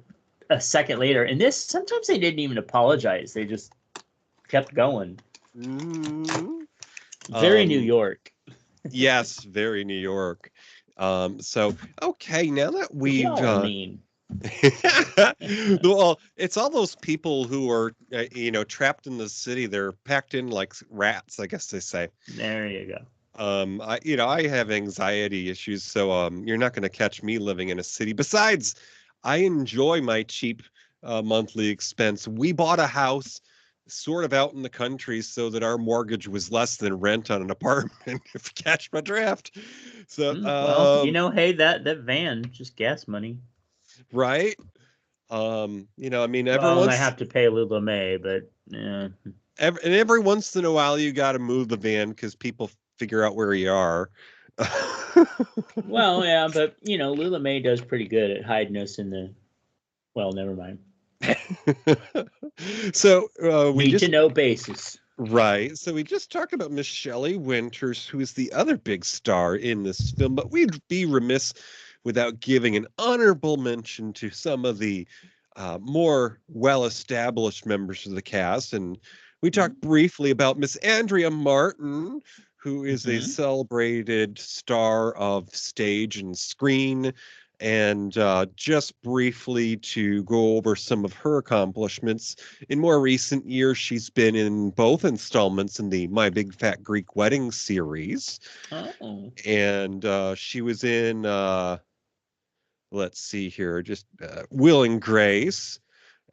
a second later. And this, sometimes they didn't even apologize. They just kept going. Very New York. Yes, very New York. So, okay, now that we've... mean. Well, it's all those people who are, trapped in the city. They're packed in like rats, I guess they say. There you go. I have anxiety issues, so you're not going to catch me living in a city. Besides, I enjoy my cheap monthly expense. We bought a house sort of out in the country so that our mortgage was less than rent on an apartment, if you catch my draft. So, well, hey, that van, just gas money. Right? I mean, I have to pay a little May, but yeah. Every once in a while, you got to move the van because people figure out where you are. Well, yeah, but Lula May does pretty good at hiding us in the. Well, never mind. So we need to know basis. Right. So we just talked about Miss Shelley Winters, who is the other big star in this film, but we'd be remiss without giving an honorable mention to some of the more well-established members of the cast. And we talked briefly about Miss Andrea Martin, who is a celebrated star of stage and screen. And just briefly to go over some of her accomplishments, in more recent years, she's been in both installments in the My Big Fat Greek Wedding series. Oh. And she was in, let's see here, just Will and Grace.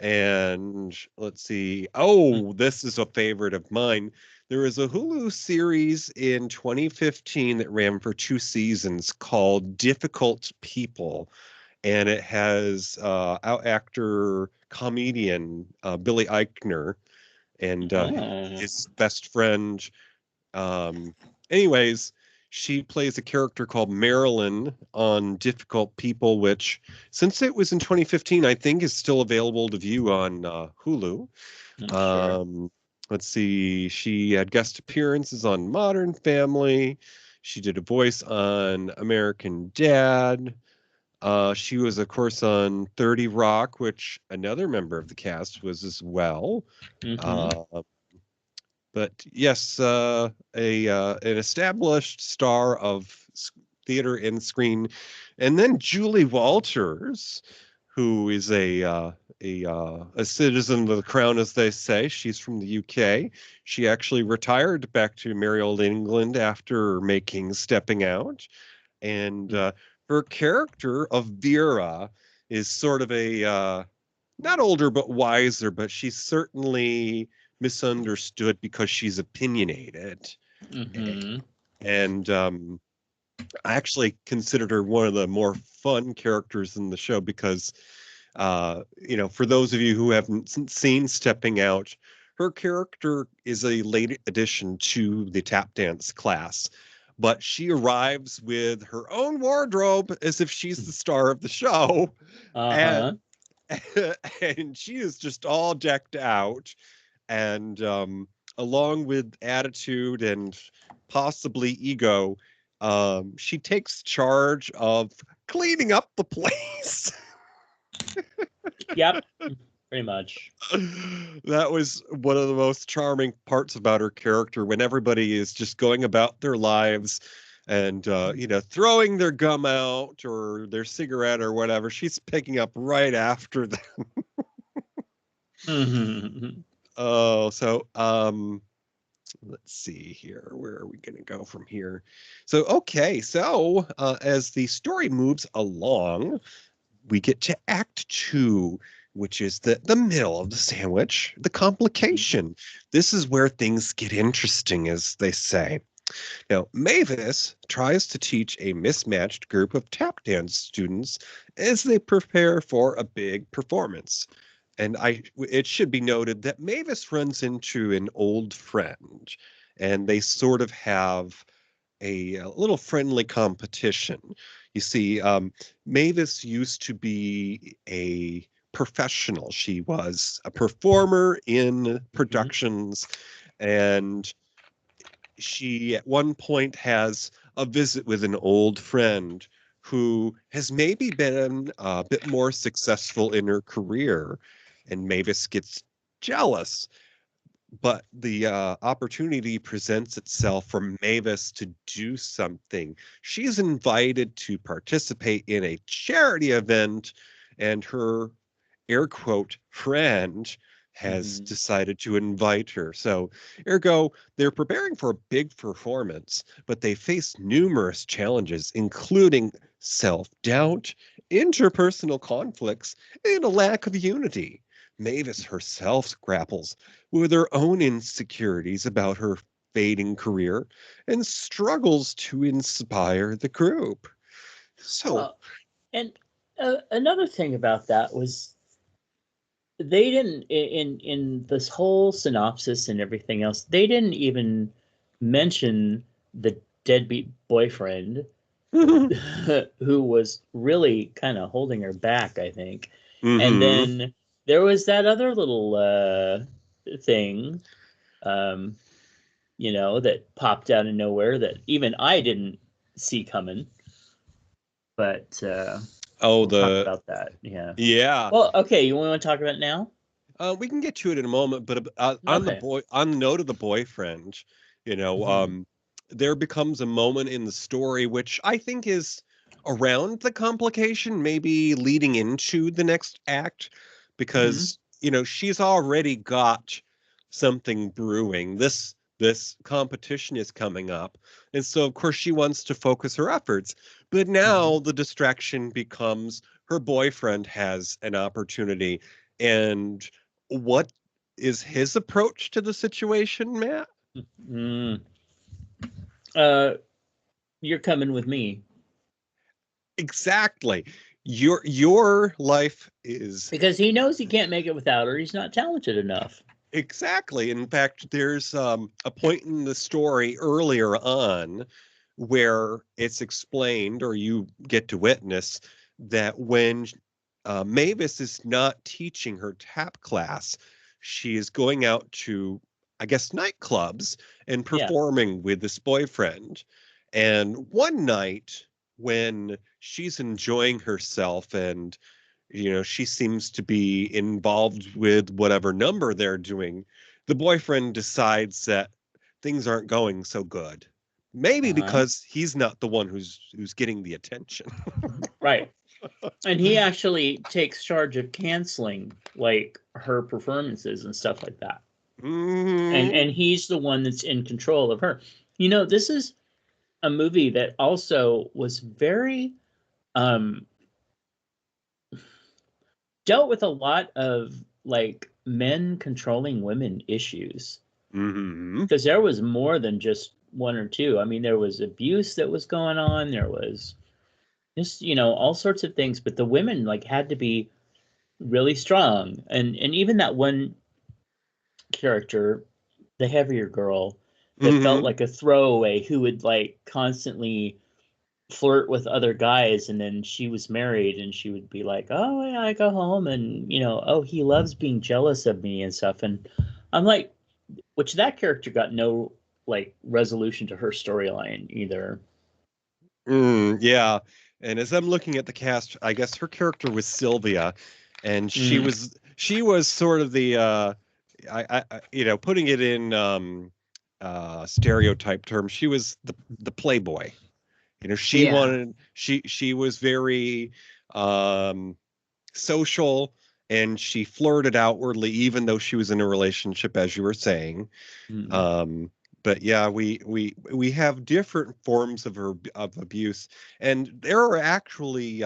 And let's see. Oh, this is a favorite of mine. There was a Hulu series in 2015 that ran for 2 seasons called Difficult People. And it has out actor comedian Billy Eichner and his best friend. Anyways, she plays a character called Marilyn on Difficult People, which, since it was in 2015, I think is still available to view on Hulu. Sure. Let's see. She had guest appearances on Modern Family. She did a voice on American Dad. She was, of course, on 30 Rock, which another member of the cast was as well. But yes, an established star of theater and screen. And then Julie Walters, who is a citizen of the crown, as they say. She's from the UK. She actually retired back to merry old England after making Stepping Out. And her character of Vera is sort of a not older but wiser, but she's certainly misunderstood because she's opinionated. And I actually considered her one of the more fun characters in the show because, for those of you who haven't seen Stepping Out, her character is a late addition to the tap dance class, but she arrives with her own wardrobe as if she's the star of the show. Uh-huh. And and she is just all decked out, and along with attitude and possibly ego, she takes charge of cleaning up the place. Yep. Pretty much. That was one of the most charming parts about her character, when everybody is just going about their lives and throwing their gum out or their cigarette or whatever. She's picking up right after them. Mm-hmm. Oh, so let's see here. Where are we going to go from here? So, okay, so as the story moves along, we get to Act Two, which is the middle of the sandwich, the complication. This is where things get interesting, as they say. Now, Mavis tries to teach a mismatched group of tap dance students as they prepare for a big performance. And it should be noted that Mavis runs into an old friend, and they sort of have a little friendly competition. You see, Mavis used to be a professional. She was a performer in productions, and she at one point has a visit with an old friend who has maybe been a bit more successful in her career, and Mavis gets jealous. But the opportunity presents itself for Mavis to do something. She's invited to participate in a charity event, and her air quote friend has decided to invite her. So, ergo, they're preparing for a big performance, but they face numerous challenges, including self doubt, interpersonal conflicts, and a lack of unity. Mavis herself grapples with her own insecurities about her fading career and struggles to inspire the group. So, And another thing about that was they didn't in this whole synopsis and everything else. They didn't even mention the deadbeat boyfriend who was really kind of holding her back, I think. And then there was that other little thing, that popped out of nowhere that even I didn't see coming. But we'll talk about that. Yeah. Yeah. Well, okay. You want to talk about it now? We can get to it in a moment, but on Okay. on the note of the boyfriend, there becomes a moment in the story which I think is around the complication, maybe leading into the next act, because she's already got something brewing. This competition is coming up, and so of course she wants to focus her efforts. But now the distraction becomes her boyfriend has an opportunity, and what is his approach to the situation, Matt? Mm. You're coming with me Exactly. Your life is because he knows he can't make it without her. He's not talented enough. exactly. In fact, there's a point in the story earlier on where it's explained, or you get to witness, that when Mavis is not teaching her tap class, she is going out to, I guess, nightclubs and Yeah. performing with this boyfriend. And one night, when she's enjoying herself and she seems to be involved with whatever number they're doing, the boyfriend decides that things aren't going so good. Maybe Uh-huh. because he's not the one who's getting the attention. Right. And he actually takes charge of canceling like her performances and stuff like that. And he's the one that's in control of her. This is a movie that also was very dealt with a lot of men controlling women issues. Mm-hmm. Because there was more than just one or two. I mean, there was abuse that was going on. There was just, all sorts of things. But the women like had to be really strong. And even that one character, the heavier girl, that felt like a throwaway who would like constantly flirt with other guys, and then she was married and she would be like, oh yeah, I go home and oh, he loves being jealous of me and stuff. And I'm like, which that character got no like resolution to her storyline either. Yeah. And as I'm looking at the cast, I guess her character was Sylvia, and she was sort of the putting it in stereotype terms, she was the playboy. She was very social, and she flirted outwardly, even though she was in a relationship, as you were saying. But yeah, we have different forms of abuse, and there are actually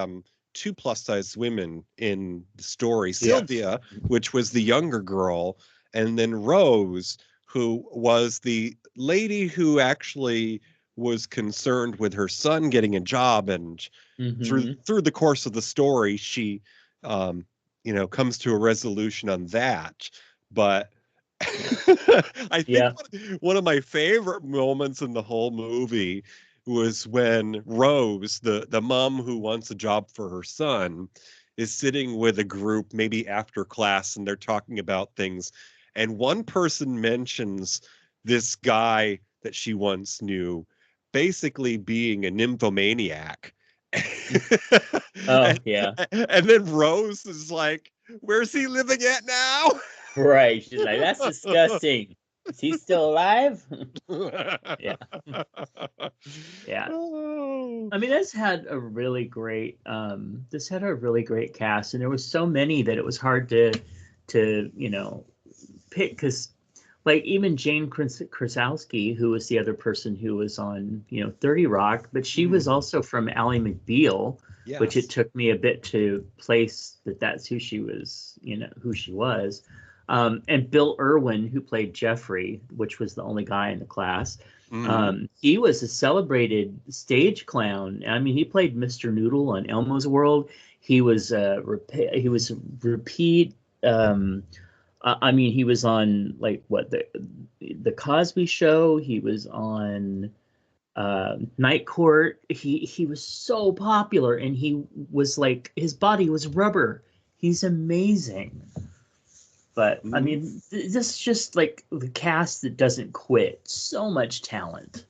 two plus-size women in the story. Yes. Sylvia, which was the younger girl, and then Rose, who was the lady who actually was concerned with her son getting a job, and through the course of the story, she comes to a resolution on that. But I think one of my favorite moments in the whole movie was when Rose, the mom who wants a job for her son, is sitting with a group maybe after class, and they're talking about things, and one person mentions this guy that she once knew basically being a nymphomaniac. And then Rose is like, where's he living at now? Right. She's like, that's disgusting. Is he still alive? Yeah. Yeah. I mean, this had a really great cast, and there was so many that it was hard to pick, because like even Jane Krasowski, who was the other person who was on 30 Rock, but she was also from Ally McBeal. Yes. Which it took me a bit to place that's who she was, who she was. And Bill Irwin, who played Jeffrey, which was the only guy in the class. He was a celebrated stage clown. I mean, he played Mr. Noodle on Elmo's World. He was repeat. I mean, he was on like the Cosby Show. He was on Night Court. He was so popular, and he was like, his body was rubber. He's amazing. But I mean, this is just like the cast that doesn't quit. So much talent.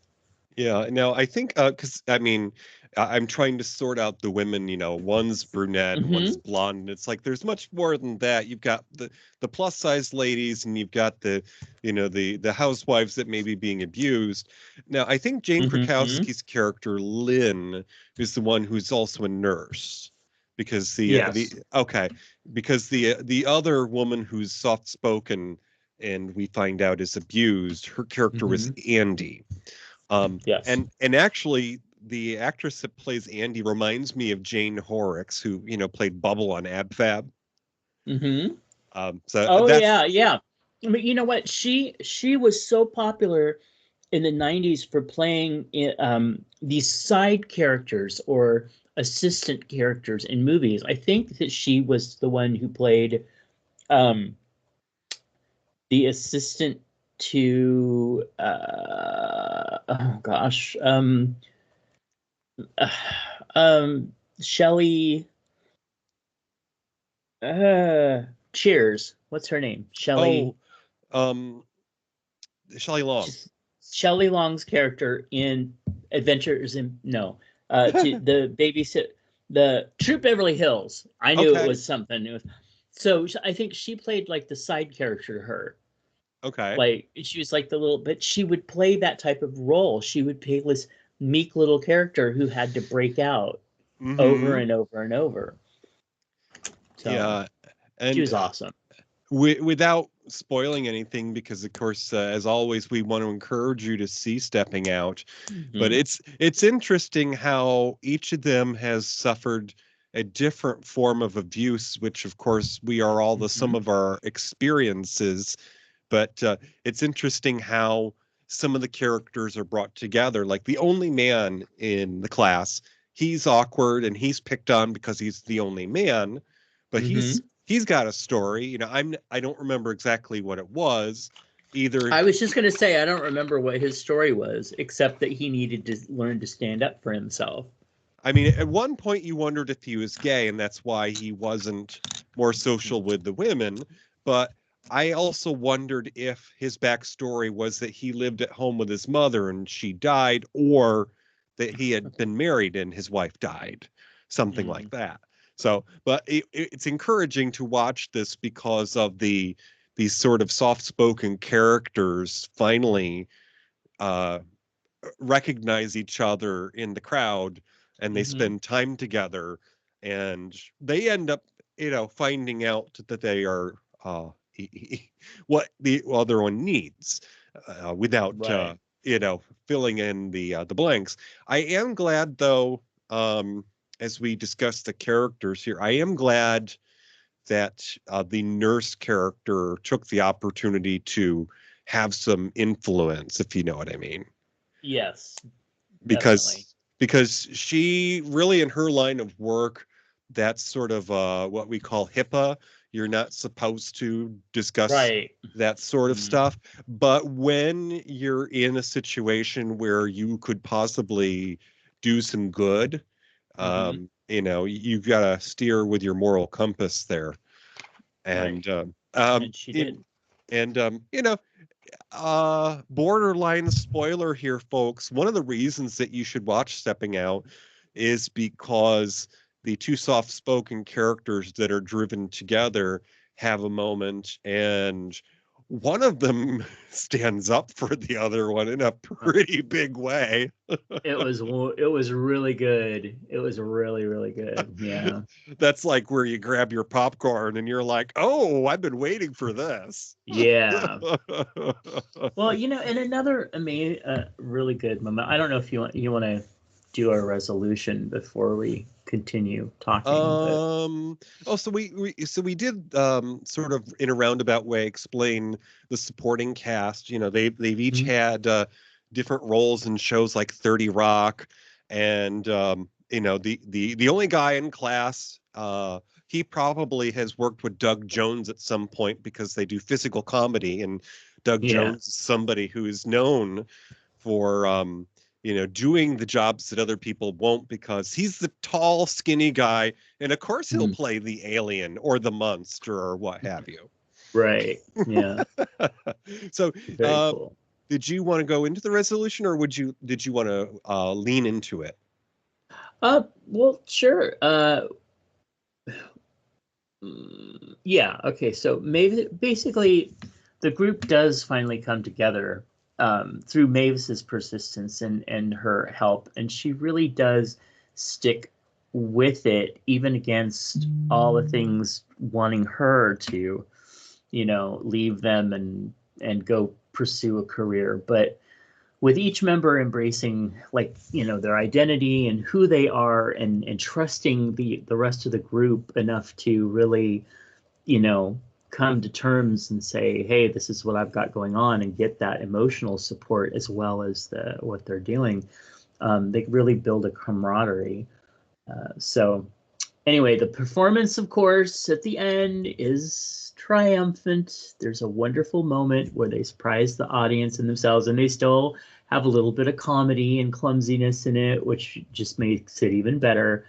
Yeah, no, I think because I mean, I'm trying to sort out the women. One's brunette, one's blonde, and it's like there's much more than that. You've got the plus size ladies, and you've got the housewives that may be being abused. Now, I think Jane Krakowski's character Lynn is the one who's also a nurse, because the other woman who's soft spoken and we find out is abused, her character was Andy. And actually, the actress that plays Andy reminds me of Jane Horrocks, who played Bubble on Ab Fab. Yeah. I mean, you know what? She was so popular in the 90s for playing these side characters or assistant characters in movies. I think that she was the one who played the assistant to Shelley. Cheers. What's her name? Shelley. Shelley Long. Shelley Long's character in Adventures in to the babysit, the Troop Beverly Hills. I knew it was something. So I think she played like the side character to her. Okay. Like she was like the little, but she would play that type of role. She would play this meek little character who had to break out over and over and over. So, yeah, and she was awesome. Without spoiling anything, because of course, as always, we want to encourage you to see Stepping Out. But it's interesting how each of them has suffered a different form of abuse, which of course we are all the sum of our experiences. But it's interesting how some of the characters are brought together. Like the only man in the class, he's awkward and he's picked on because he's the only man, but he's got a story. You know, I don't remember exactly what it was either. I was just going to say, I don't remember what his story was, except that he needed to learn to stand up for himself. I mean, at one point you wondered if he was gay and that's why he wasn't more social with the women. But I also wondered if his backstory was that he lived at home with his mother and she died, or that he had been married and his wife died, something like that. So, but it's encouraging to watch this because of these sort of soft-spoken characters finally recognize each other in the crowd, and they spend time together, and they end up, finding out that they are what the other one needs, without filling in the blanks. I am glad though, as we discuss the characters here, I am glad that the nurse character took the opportunity to have some influence, if you know what I mean. Yes, because she really, in her line of work, that's sort of what we call HIPAA. You're not supposed to discuss that sort of stuff. But when you're in a situation where you could possibly do some good, you've got to steer with your moral compass there. And and she did. Borderline spoiler here, folks. One of the reasons that you should watch Stepping Out is because the two soft-spoken characters that are driven together have a moment, and one of them stands up for the other one in a pretty big way. It was really good. It was really, really good. Yeah. That's like where you grab your popcorn and you're like, oh, I've been waiting for this. Yeah. Well, and another really good moment. I don't know if you want to do our resolution before we continue talking. So we did sort of in a roundabout way explain the supporting cast. They've each had different roles in shows like 30 Rock, and the only guy in class, he probably has worked with Doug Jones at some point because they do physical comedy, and Doug Jones is somebody who is known for doing the jobs that other people won't, because he's the tall, skinny guy, and of course he'll play the alien or the monster or what have you. Right. Yeah. So very cool. Did you want to go into the resolution, or did you want to lean into it? Well, sure. Yeah. Okay. So maybe basically the group does finally come together through Mavis's persistence and her help, and she really does stick with it, even against all the things wanting her to, leave them and go pursue a career. But with each member embracing their identity and who they are, and trusting the rest of the group enough to really, come to terms and say, hey, this is what I've got going on, and get that emotional support as well as what they're doing. They really build a camaraderie. So anyway, the performance, of course, at the end is triumphant. There's a wonderful moment where they surprise the audience and themselves, and they still have a little bit of comedy and clumsiness in it, which just makes it even better.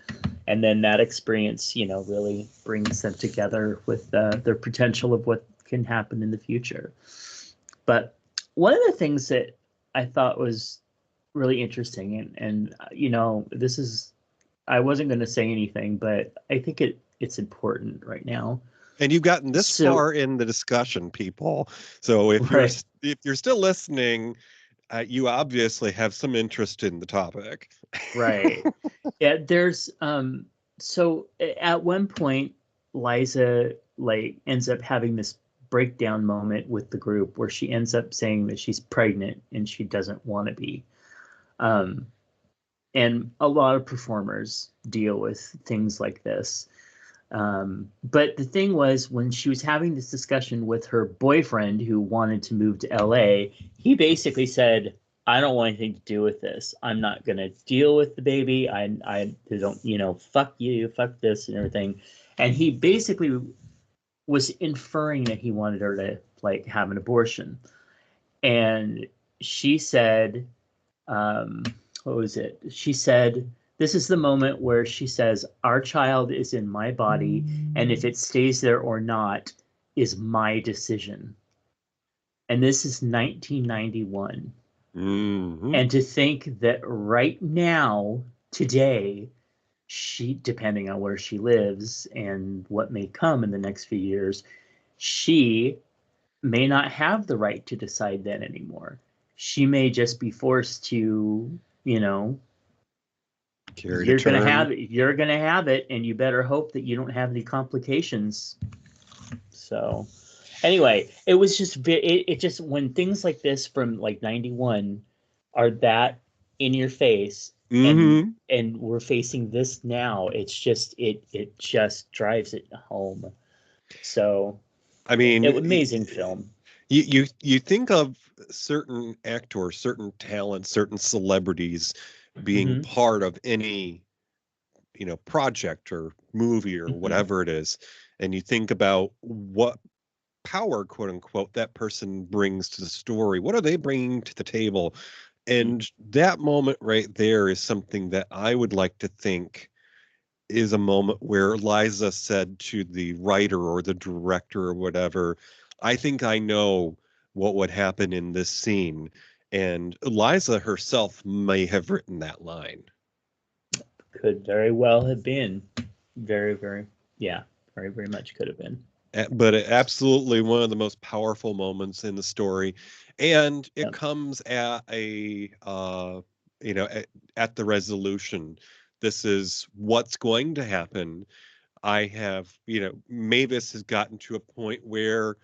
And then that experience, really brings them together with their potential of what can happen in the future. But one of the things that I thought was really interesting, and this is, I wasn't going to say anything, but I think it's important right now. And you've gotten this far in the discussion, people. So if you're still listening, you obviously have some interest in the topic. Right. Yeah, there's so at one point Liza ends up having this breakdown moment with the group where she ends up saying that she's pregnant and she doesn't want to be. And a lot of performers deal with things like this. But the thing was, when she was having this discussion with her boyfriend who wanted to move to LA, he basically said, I don't want anything to do with this. I'm not going to deal with the baby. I don't, fuck you, fuck this and everything. And he basically was inferring that he wanted her to like have an abortion. And she said, what was it? She said, this is the moment where she says, our child is in my body, and if it stays there or not is my decision. And this is 1991. Mm-hmm. And to think that right now, today, she, depending on where she lives and what may come in the next few years, she may not have the right to decide that anymore. She may just be forced to, Carry the you're gonna term. have it, and you better hope that you don't have any complications. So anyway, it was just it just, when things like this from like 91 are that in your face, Mm-hmm. and we're facing this now, it's just it just drives it home. So I mean, amazing film. you think of certain actors, certain talents, certain celebrities being Mm-hmm. part of any project or movie or Mm-hmm. whatever it is, and you think about what power, quote unquote, that person brings to the story. What are they bringing to the table? And that moment right there is something that I would like to think is a moment where Liza said to the writer or the director or whatever, I think I know what would happen in this scene. And Liza herself may have written that line. Could very well have been. Very, very, yeah, very, very much could have been. But absolutely one of the most powerful moments in the story. And it Yep. comes at at the resolution. This is what's going to happen. I have, Mavis has gotten to a point where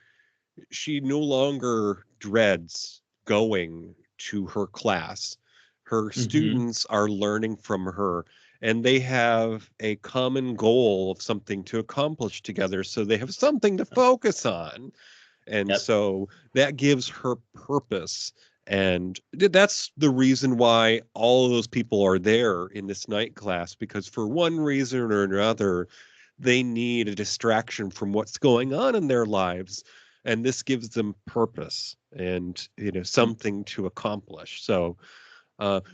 she no longer dreads going to her class. Her Mm-hmm. students are learning from her, and they have a common goal of something to accomplish together. So they have something to focus on. And Yep. so that gives her purpose. And that's the reason why all of those people are there in this night class, because for one reason or another, they need a distraction from what's going on in their lives. And this gives them purpose and, something to accomplish. So,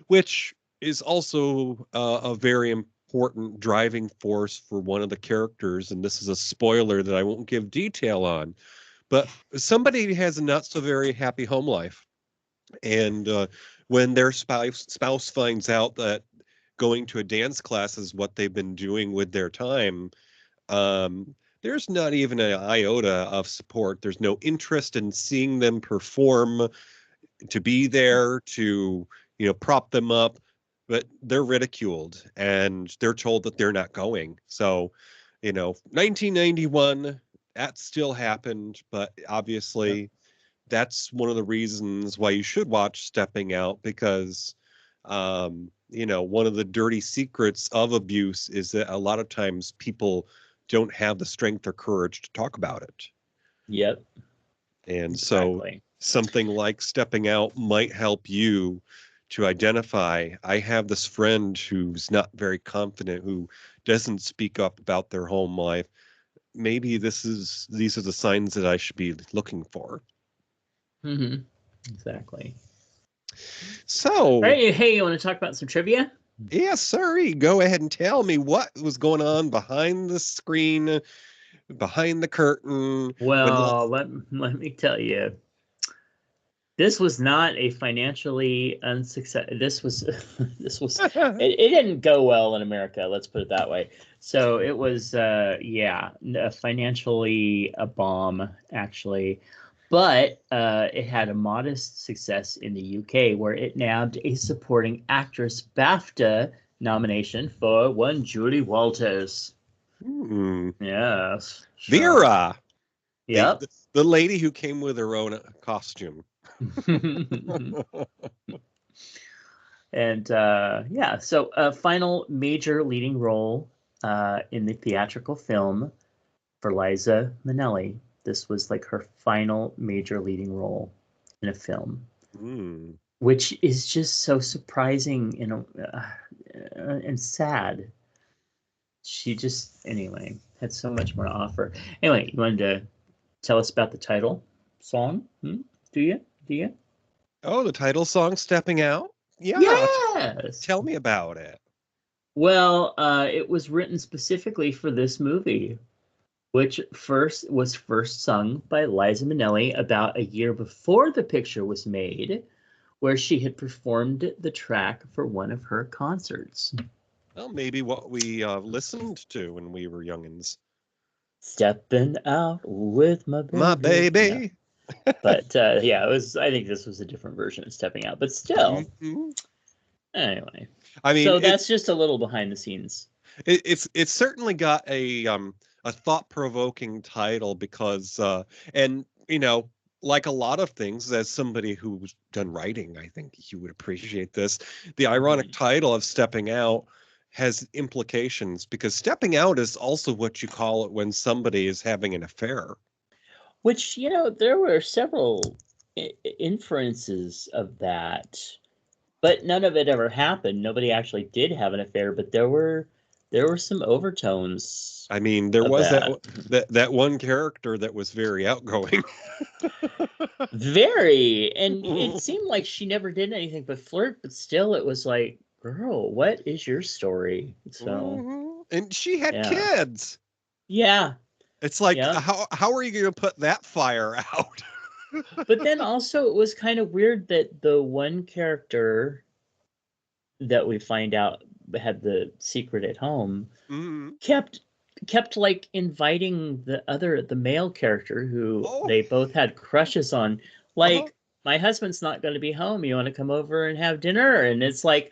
which is also a very important driving force for one of the characters. And this is a spoiler that I won't give detail on, but somebody has a not so very happy home life. And when their spouse finds out that going to a dance class is what they've been doing with their time, there's not even an iota of support. There's no interest in seeing them perform, to be there, to, prop them up, but they're ridiculed and they're told that they're not going. So, 1991, that still happened, but Yep. obviously that's one of the reasons why you should watch Stepping Out, because one of the dirty secrets of abuse is that a lot of times people don't have the strength or courage to talk about it. Yep. And so Exactly. something like Stepping Out might help you to identify, I have this friend who's not very confident, who doesn't speak up about their home life. Maybe these are the signs that I should be looking for. Mm-hmm. Exactly. So, Hey, you want to talk about some trivia? yes, sir. Go ahead and tell me what was going on behind the screen, behind the curtain. Well, let me tell you, this was not a financially unsuccess. This was it didn't go well in America. Let's put it that way. So it was financially a bomb actually, but it had a modest success in the UK where it nabbed a supporting actress BAFTA nomination for one Julie Walters. Hmm. Yes. So, Vera, the, yep. the the lady who came with her own costume. And so final major leading role in the theatrical film for Liza Minnelli. This was like her final major leading role in a film, which is just so surprising and sad. She just, anyway, had so much more to offer. Anyway, you wanted to tell us about the title song? Do you? Oh, the title song, Stepping Out? Yeah. Yes. Tell me about it. Well, it was written specifically for this movie, which was first sung by Liza Minnelli about a year before the picture was made, where she had performed the track for one of her concerts. Well, maybe what we listened to when we were youngins. Stepping out with my baby. My baby. Yeah. But yeah, it was. I think this was a different version of Stepping Out, but still. Mm-hmm. Anyway, I mean, so that's just a little behind the scenes. It's certainly got a thought-provoking title because and you know, like a lot of things, as somebody who's done writing, I think you would appreciate this. The ironic title of Stepping Out has implications because stepping out is also what you call it when somebody is having an affair. Which, you know, there were several inferences of that, but none of it ever happened. Nobody actually did have an affair, but there were some overtones. I mean, there was that one character that was very outgoing. Very, and it seemed like she never did anything but flirt, but still it was like, girl, what is your story? So and she had kids. Yeah. It's like how are you going to put that fire out? But then also it was kind of weird that the one character that we find out had the secret at home kept like inviting the male character who they both had crushes on, like, my husband's not going to be home, you want to come over and have dinner? And it's like,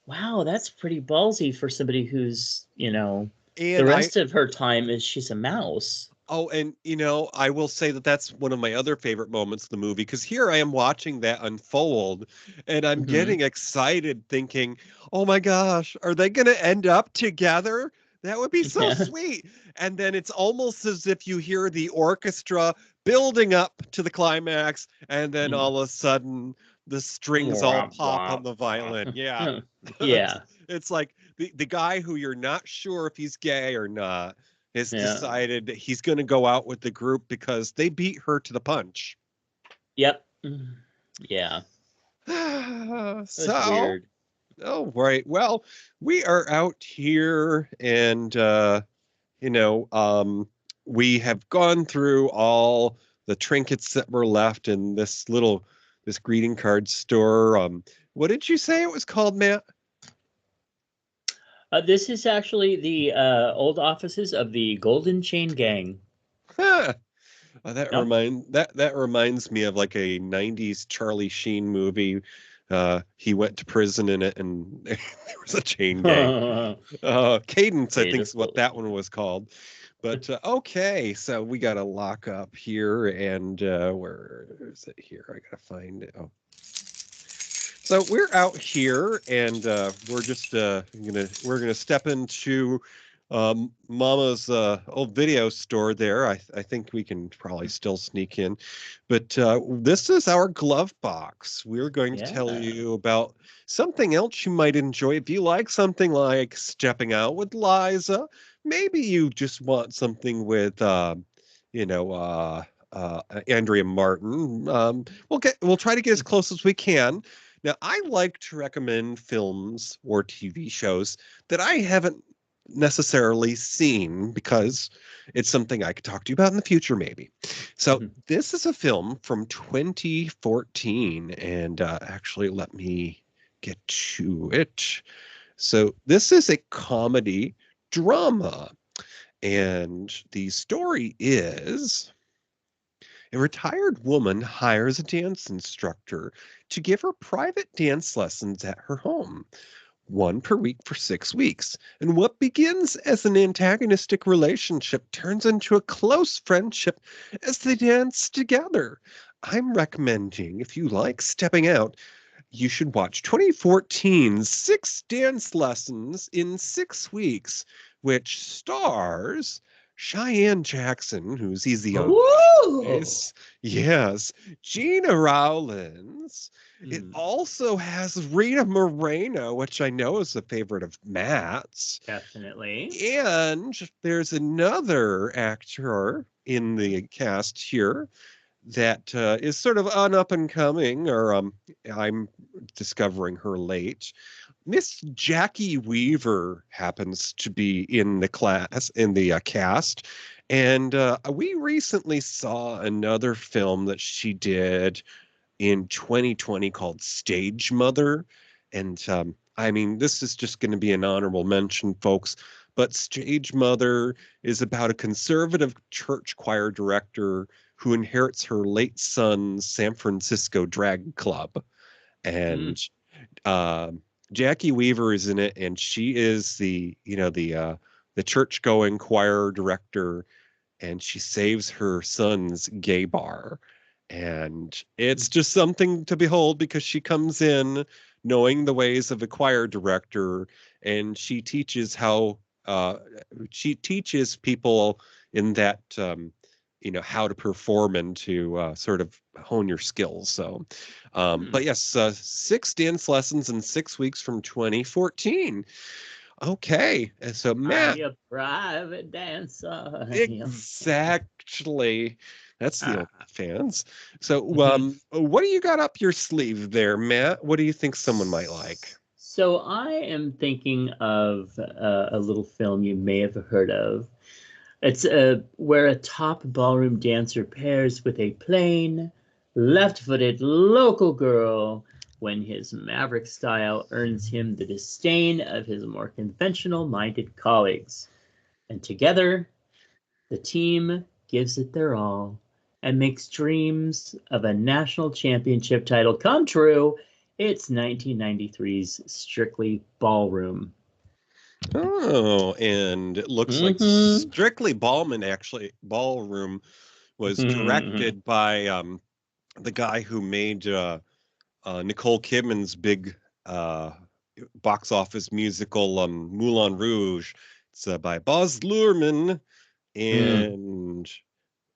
wow, that's pretty ballsy for somebody who's, you know, and the rest of her time is she's a mouse. Oh, and you know, I will say that that's one of my other favorite moments of the movie, because here I am watching that unfold and I'm getting excited thinking, oh my gosh, are they going to end up together? That would be so sweet. And then it's almost as if you hear the orchestra building up to the climax, and then all of a sudden the strings all pop on the violin. Yeah. Yeah. It's like the guy who you're not sure if he's gay or not has decided that he's going to go out with the group because they beat her to the punch. Yep. Yeah. So weird. Oh, right. Well, we are out here and, you know, we have gone through all the trinkets that were left in this greeting card store. What did you say it was called, Matt? This is actually the old offices of the Golden Chain Gang. That reminds me of like a 90s Charlie Sheen movie. He went to prison in it, and there was a chain gang. Cadence, I think, is what that one was called. But okay, so we got to lock up here, and where is it here? I gotta find it. Oh. So we're out here, and we're just gonna step into Mama's old video store there. I think we can probably still sneak in, but this is our glove box. We're going to tell you about something else you might enjoy if you like something like Stepping Out with Liza. Maybe you just want something with Andrea Martin. We'll try to get as close as we can. Now, I like to recommend films or TV shows that I haven't necessarily seen because it's something I could talk to you about in the future, maybe. So this is a film from 2014, and actually, let me get to it. So this is a comedy drama, and the story is: a retired woman hires a dance instructor to give her private dance lessons at her home, one per week for 6 weeks. And what begins as an antagonistic relationship turns into a close friendship as they dance together. I'm recommending, if you like Stepping Out, you should watch 2014's 6 Dance Lessons in 6 Weeks which stars Cheyenne Jackson, who's easy on Ooh. eyes. Yes, Gina Rowlands. It Mm, also has Rita Moreno, which I know is a favorite of Matt's. definitely. And there's another actor in the cast here that is sort of an up and coming, or I'm discovering her late. Miss Jackie Weaver happens to be in the cast, and we recently saw another film that she did in 2020 called Stage Mother. And I mean, this is just going to be an honorable mention, folks. But Stage Mother is about a conservative church choir director who inherits her late son's San Francisco drag club. Mm. And um, Jackie Weaver is in it, and she is the church going choir director, and she saves her son's gay bar. And it's just something to behold because she comes in knowing the ways of a choir director, and she teaches people in that how to perform and to sort of hone your skills. So but Mm. yes, 6 dance lessons in 6 weeks from 2014. Okay, and so I'm Matt, your private dancer. Yeah. exactly. That's the Ah. old fans. So, what do you got up your sleeve there, Matt? What do you think someone might like? So I am thinking of a little film you may have heard of. It's where a top ballroom dancer pairs with a plain, left-footed local girl when his maverick style earns him the disdain of his more conventional-minded colleagues. And together, the team gives it their all and makes dreams of a national championship title come true. It's 1993's Strictly Ballroom. Oh, and it looks like Mm-hmm. Strictly Ballroom was Mm-hmm. directed by the guy who made Nicole Kidman's big uh, box office musical Moulin Rouge. It's by Baz Luhrmann, Mm. and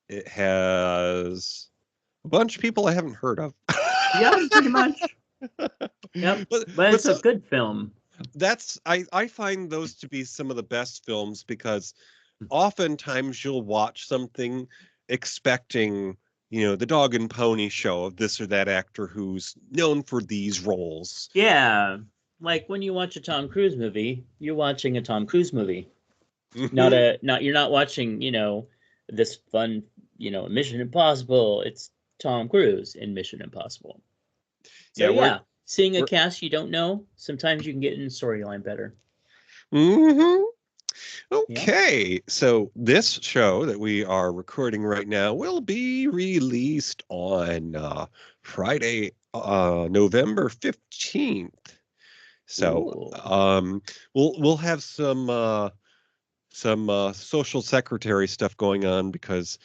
it has a bunch of people I haven't heard of. Yeah, pretty much. Yep. but But but it's a so good film. I find those to be some of the best films because oftentimes you'll watch something expecting, the dog and pony show of this or that actor who's known for these roles. Yeah. Like when you watch a Tom Cruise movie, you're watching a Tom Cruise movie. Hmm. Not you're not watching, this fun, Mission Impossible. It's Tom Cruise in Mission Impossible. So Yeah, we're yeah, seeing a we're cast you don't know, sometimes you can get in the storyline better. hmm Yep. Okay, so this show that we are recording right now will be released on Friday, November 15th. So Ooh. we'll have some social secretary stuff going on because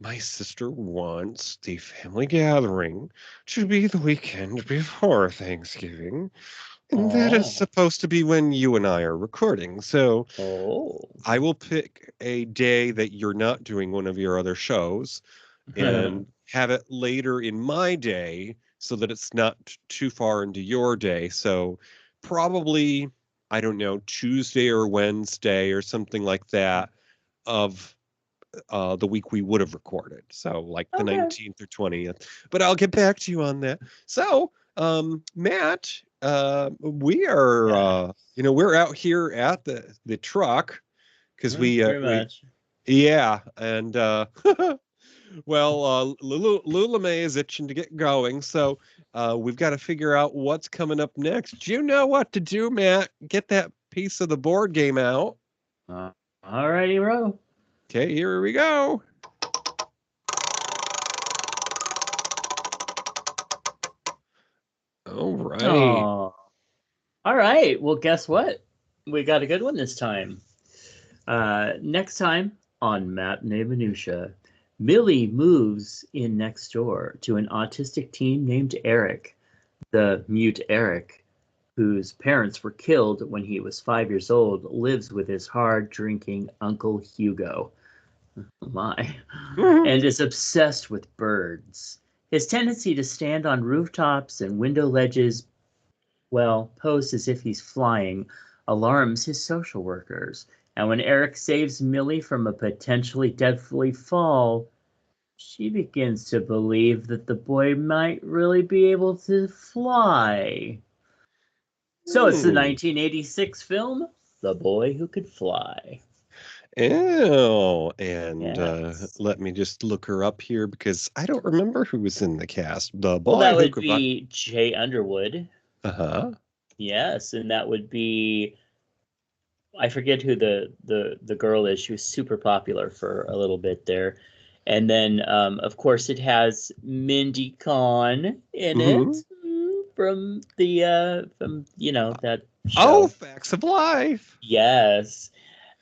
my sister wants the family gathering to be the weekend before Thanksgiving. And that is Oh. supposed to be when you and I are recording. So Oh. I will pick a day that you're not doing one of your other shows and have it later in my day so that it's not too far into your day. So probably, I don't know, Tuesday or Wednesday or something like that of the week we would have recorded. So like the Okay. 19th or 20th. But I'll get back to you on that. So, Matt, we are Yeah. we're out here at the truck because Pretty we much. yeah, and well, Lula May is itching to get going, so we've got to figure out what's coming up next. You know what to do, Matt. Get that piece of the board game out. Uh, Alrighty, bro. Okay, here we go. All right. Oh. All right. Well, guess what? We got a good one this time. Next time on Matinee Minutia, Millie moves in next door to an autistic teen named Eric, the mute Eric, whose parents were killed when he was 5 years old, lives with his hard-drinking Uncle Hugo. Oh my. And is obsessed with birds. His tendency to stand on rooftops and window ledges, well, pose as if he's flying, alarms his social workers. And when Eric saves Millie from a potentially deadly fall, she begins to believe that the boy might really be able to fly. So it's the 1986 film, The Boy Who Could Fly. Oh, and Yes. let me just look her up here because I don't remember who was in the cast. The Well, boy that who would could fly. be Jay Underwood. Uh-huh. Yes, and that would be, I forget who the girl is. She was super popular for a little bit there. And then, of course, it has Mindy Kahn in Mhm. it from that Oh, show. Facts of Life. Yes,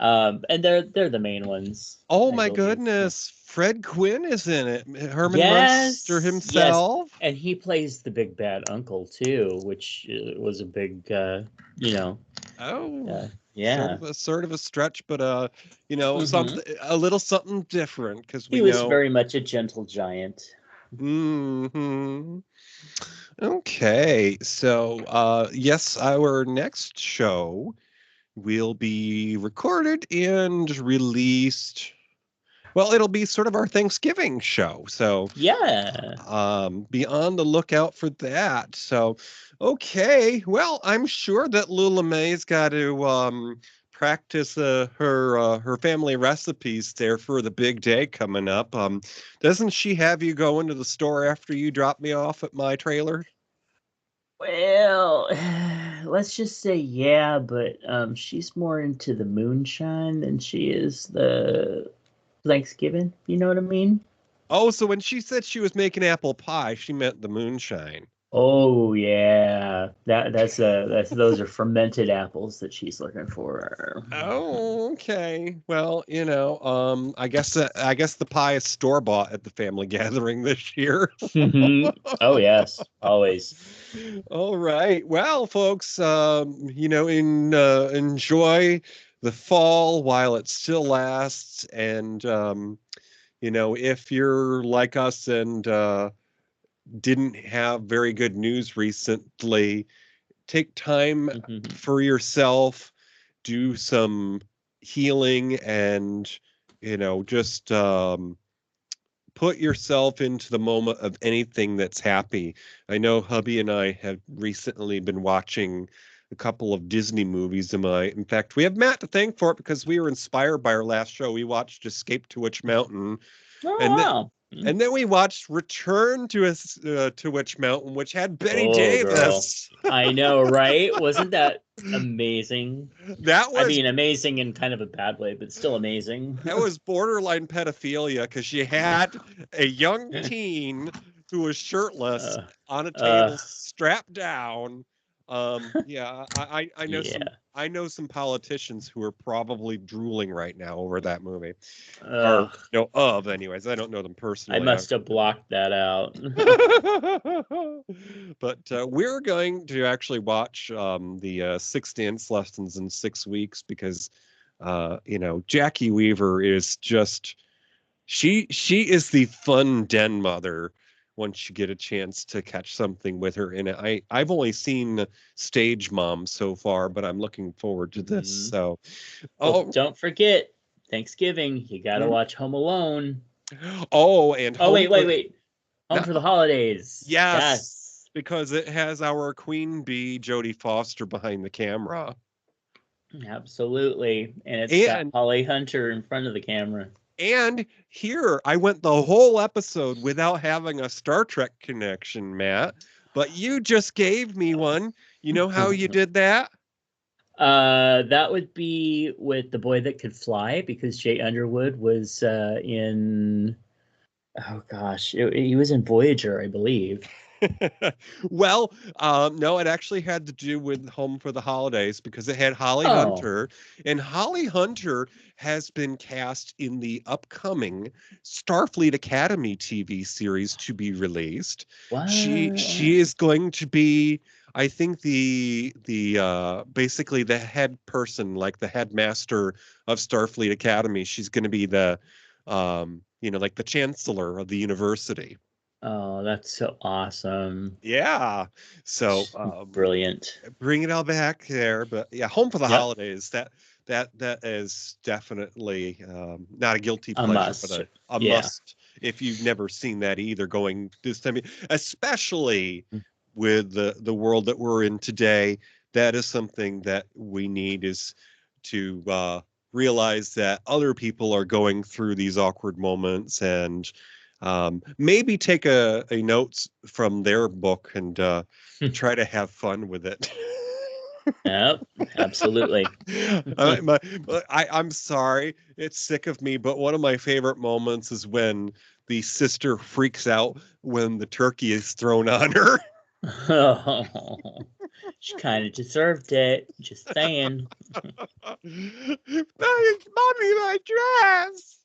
and they're the main ones, Oh I my believe. goodness. Fred Quinn is in it. Herman Munster Yes, himself. and he plays the big bad uncle too, which was a big, Oh, yeah. sort of a stretch, but Hmm. something a little something different because we He was know. very much a gentle giant. Hmm. Okay, so yes, our next show will be recorded and released. Well, it'll be sort of our Thanksgiving show. So Yeah. be on the lookout for that. So okay, well, I'm sure that Lula May's got to practice her family recipes there for the big day coming up. Doesn't she have you go into the store after you drop me off at my trailer? Well, let's just say yeah, but she's more into the moonshine than she is the Thanksgiving. You know what I mean? Oh, so when she said she was making apple pie, she meant the moonshine. Oh yeah, that's those are fermented apples that she's looking for. Oh, okay. Well, I guess the pie is store bought at the family gathering this year. Oh yes, always. All right. Well, folks, enjoy the fall while it still lasts, and if you're like us and didn't have very good news recently, take time for yourself, do some healing, and just put yourself into the moment of anything that's happy. I know hubby and I have recently been watching a couple of Disney movies. In fact, we have Matt to thank for it because we were inspired by our last show. We watched Escape to Witch Mountain, Oh and then wow. and then we watched Return to Witch Mountain, which had Betty Oh girl. Davis. I know, right? Wasn't that amazing? That I was mean, amazing in kind of a bad way, but still amazing. that was borderline pedophilia because she had a young teen who was shirtless uh, on a uh, table, strapped down. Yeah, I know yeah. some politicians who are probably drooling right now over that movie, or Ugh. anyways. I don't know them I personally. must have blocked that out. But we're going to actually watch the 6 dance lessons in 6 weeks because Jackie Weaver is just she is the fun den mother once you get a chance to catch something with her in it. I've only seen Stage Mom so far, but I'm looking forward to this. Mhm. So, Well, oh, don't forget Thanksgiving. You got to mm, watch Home Alone. oh, and Oh Home for wait. Home not for the Holidays. yes, Yes, because it has our queen bee Jodie Foster behind the camera. absolutely. And it's got And Holly Hunter in front of the camera. here I went the whole episode without having a Star Trek connection, Matt. But you just gave me one. You know how you did that? That would be with The Boy That Could Fly because Jay Underwood was in. Oh gosh, he was in Voyager, I believe. Well, no, it actually had to do with Home for the Holidays because it had Holly Oh. Hunter, and Holly Hunter has been cast in the upcoming Starfleet Academy TV series to be released. What? She is going to be, I think, the basically the head person, like the headmaster of Starfleet Academy. She's going to be the like the chancellor of the university. Oh, that's so awesome. Yeah. So Brilliant. bring it all back there. But yeah, Home for the Yep. Holidays, that is definitely not a guilty A pleasure, must. but a Yeah. must if you've never seen that either, going this time, especially with the world that we're in today. That is something that we need, is to realize that other people are going through these awkward moments, and maybe take a notes from their book and try to have fun with it. Yep, absolutely. I'm sorry, it's sick of me, but one of my favorite moments is when the sister freaks out when the turkey is thrown on her. Oh, she kind of deserved it. Just saying. Mommy, my dress.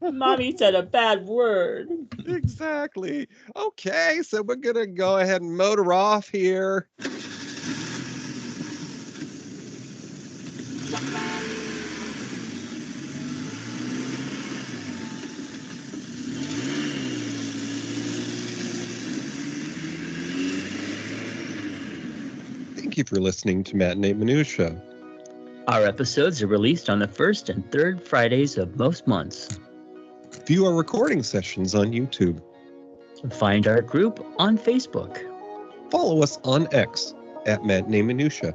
Mommy said a bad word. Exactly. Okay, so we're gonna go ahead and motor off here. Thank you for listening to Matinee Minutia. Our episodes are released on the first and third Fridays of most months. View our recording sessions on YouTube. Find our group on Facebook. Follow us on X at Matinee Minutia.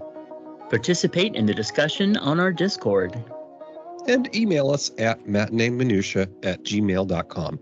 Participate in the discussion on our Discord. And email us at matineeminutia@gmail.com.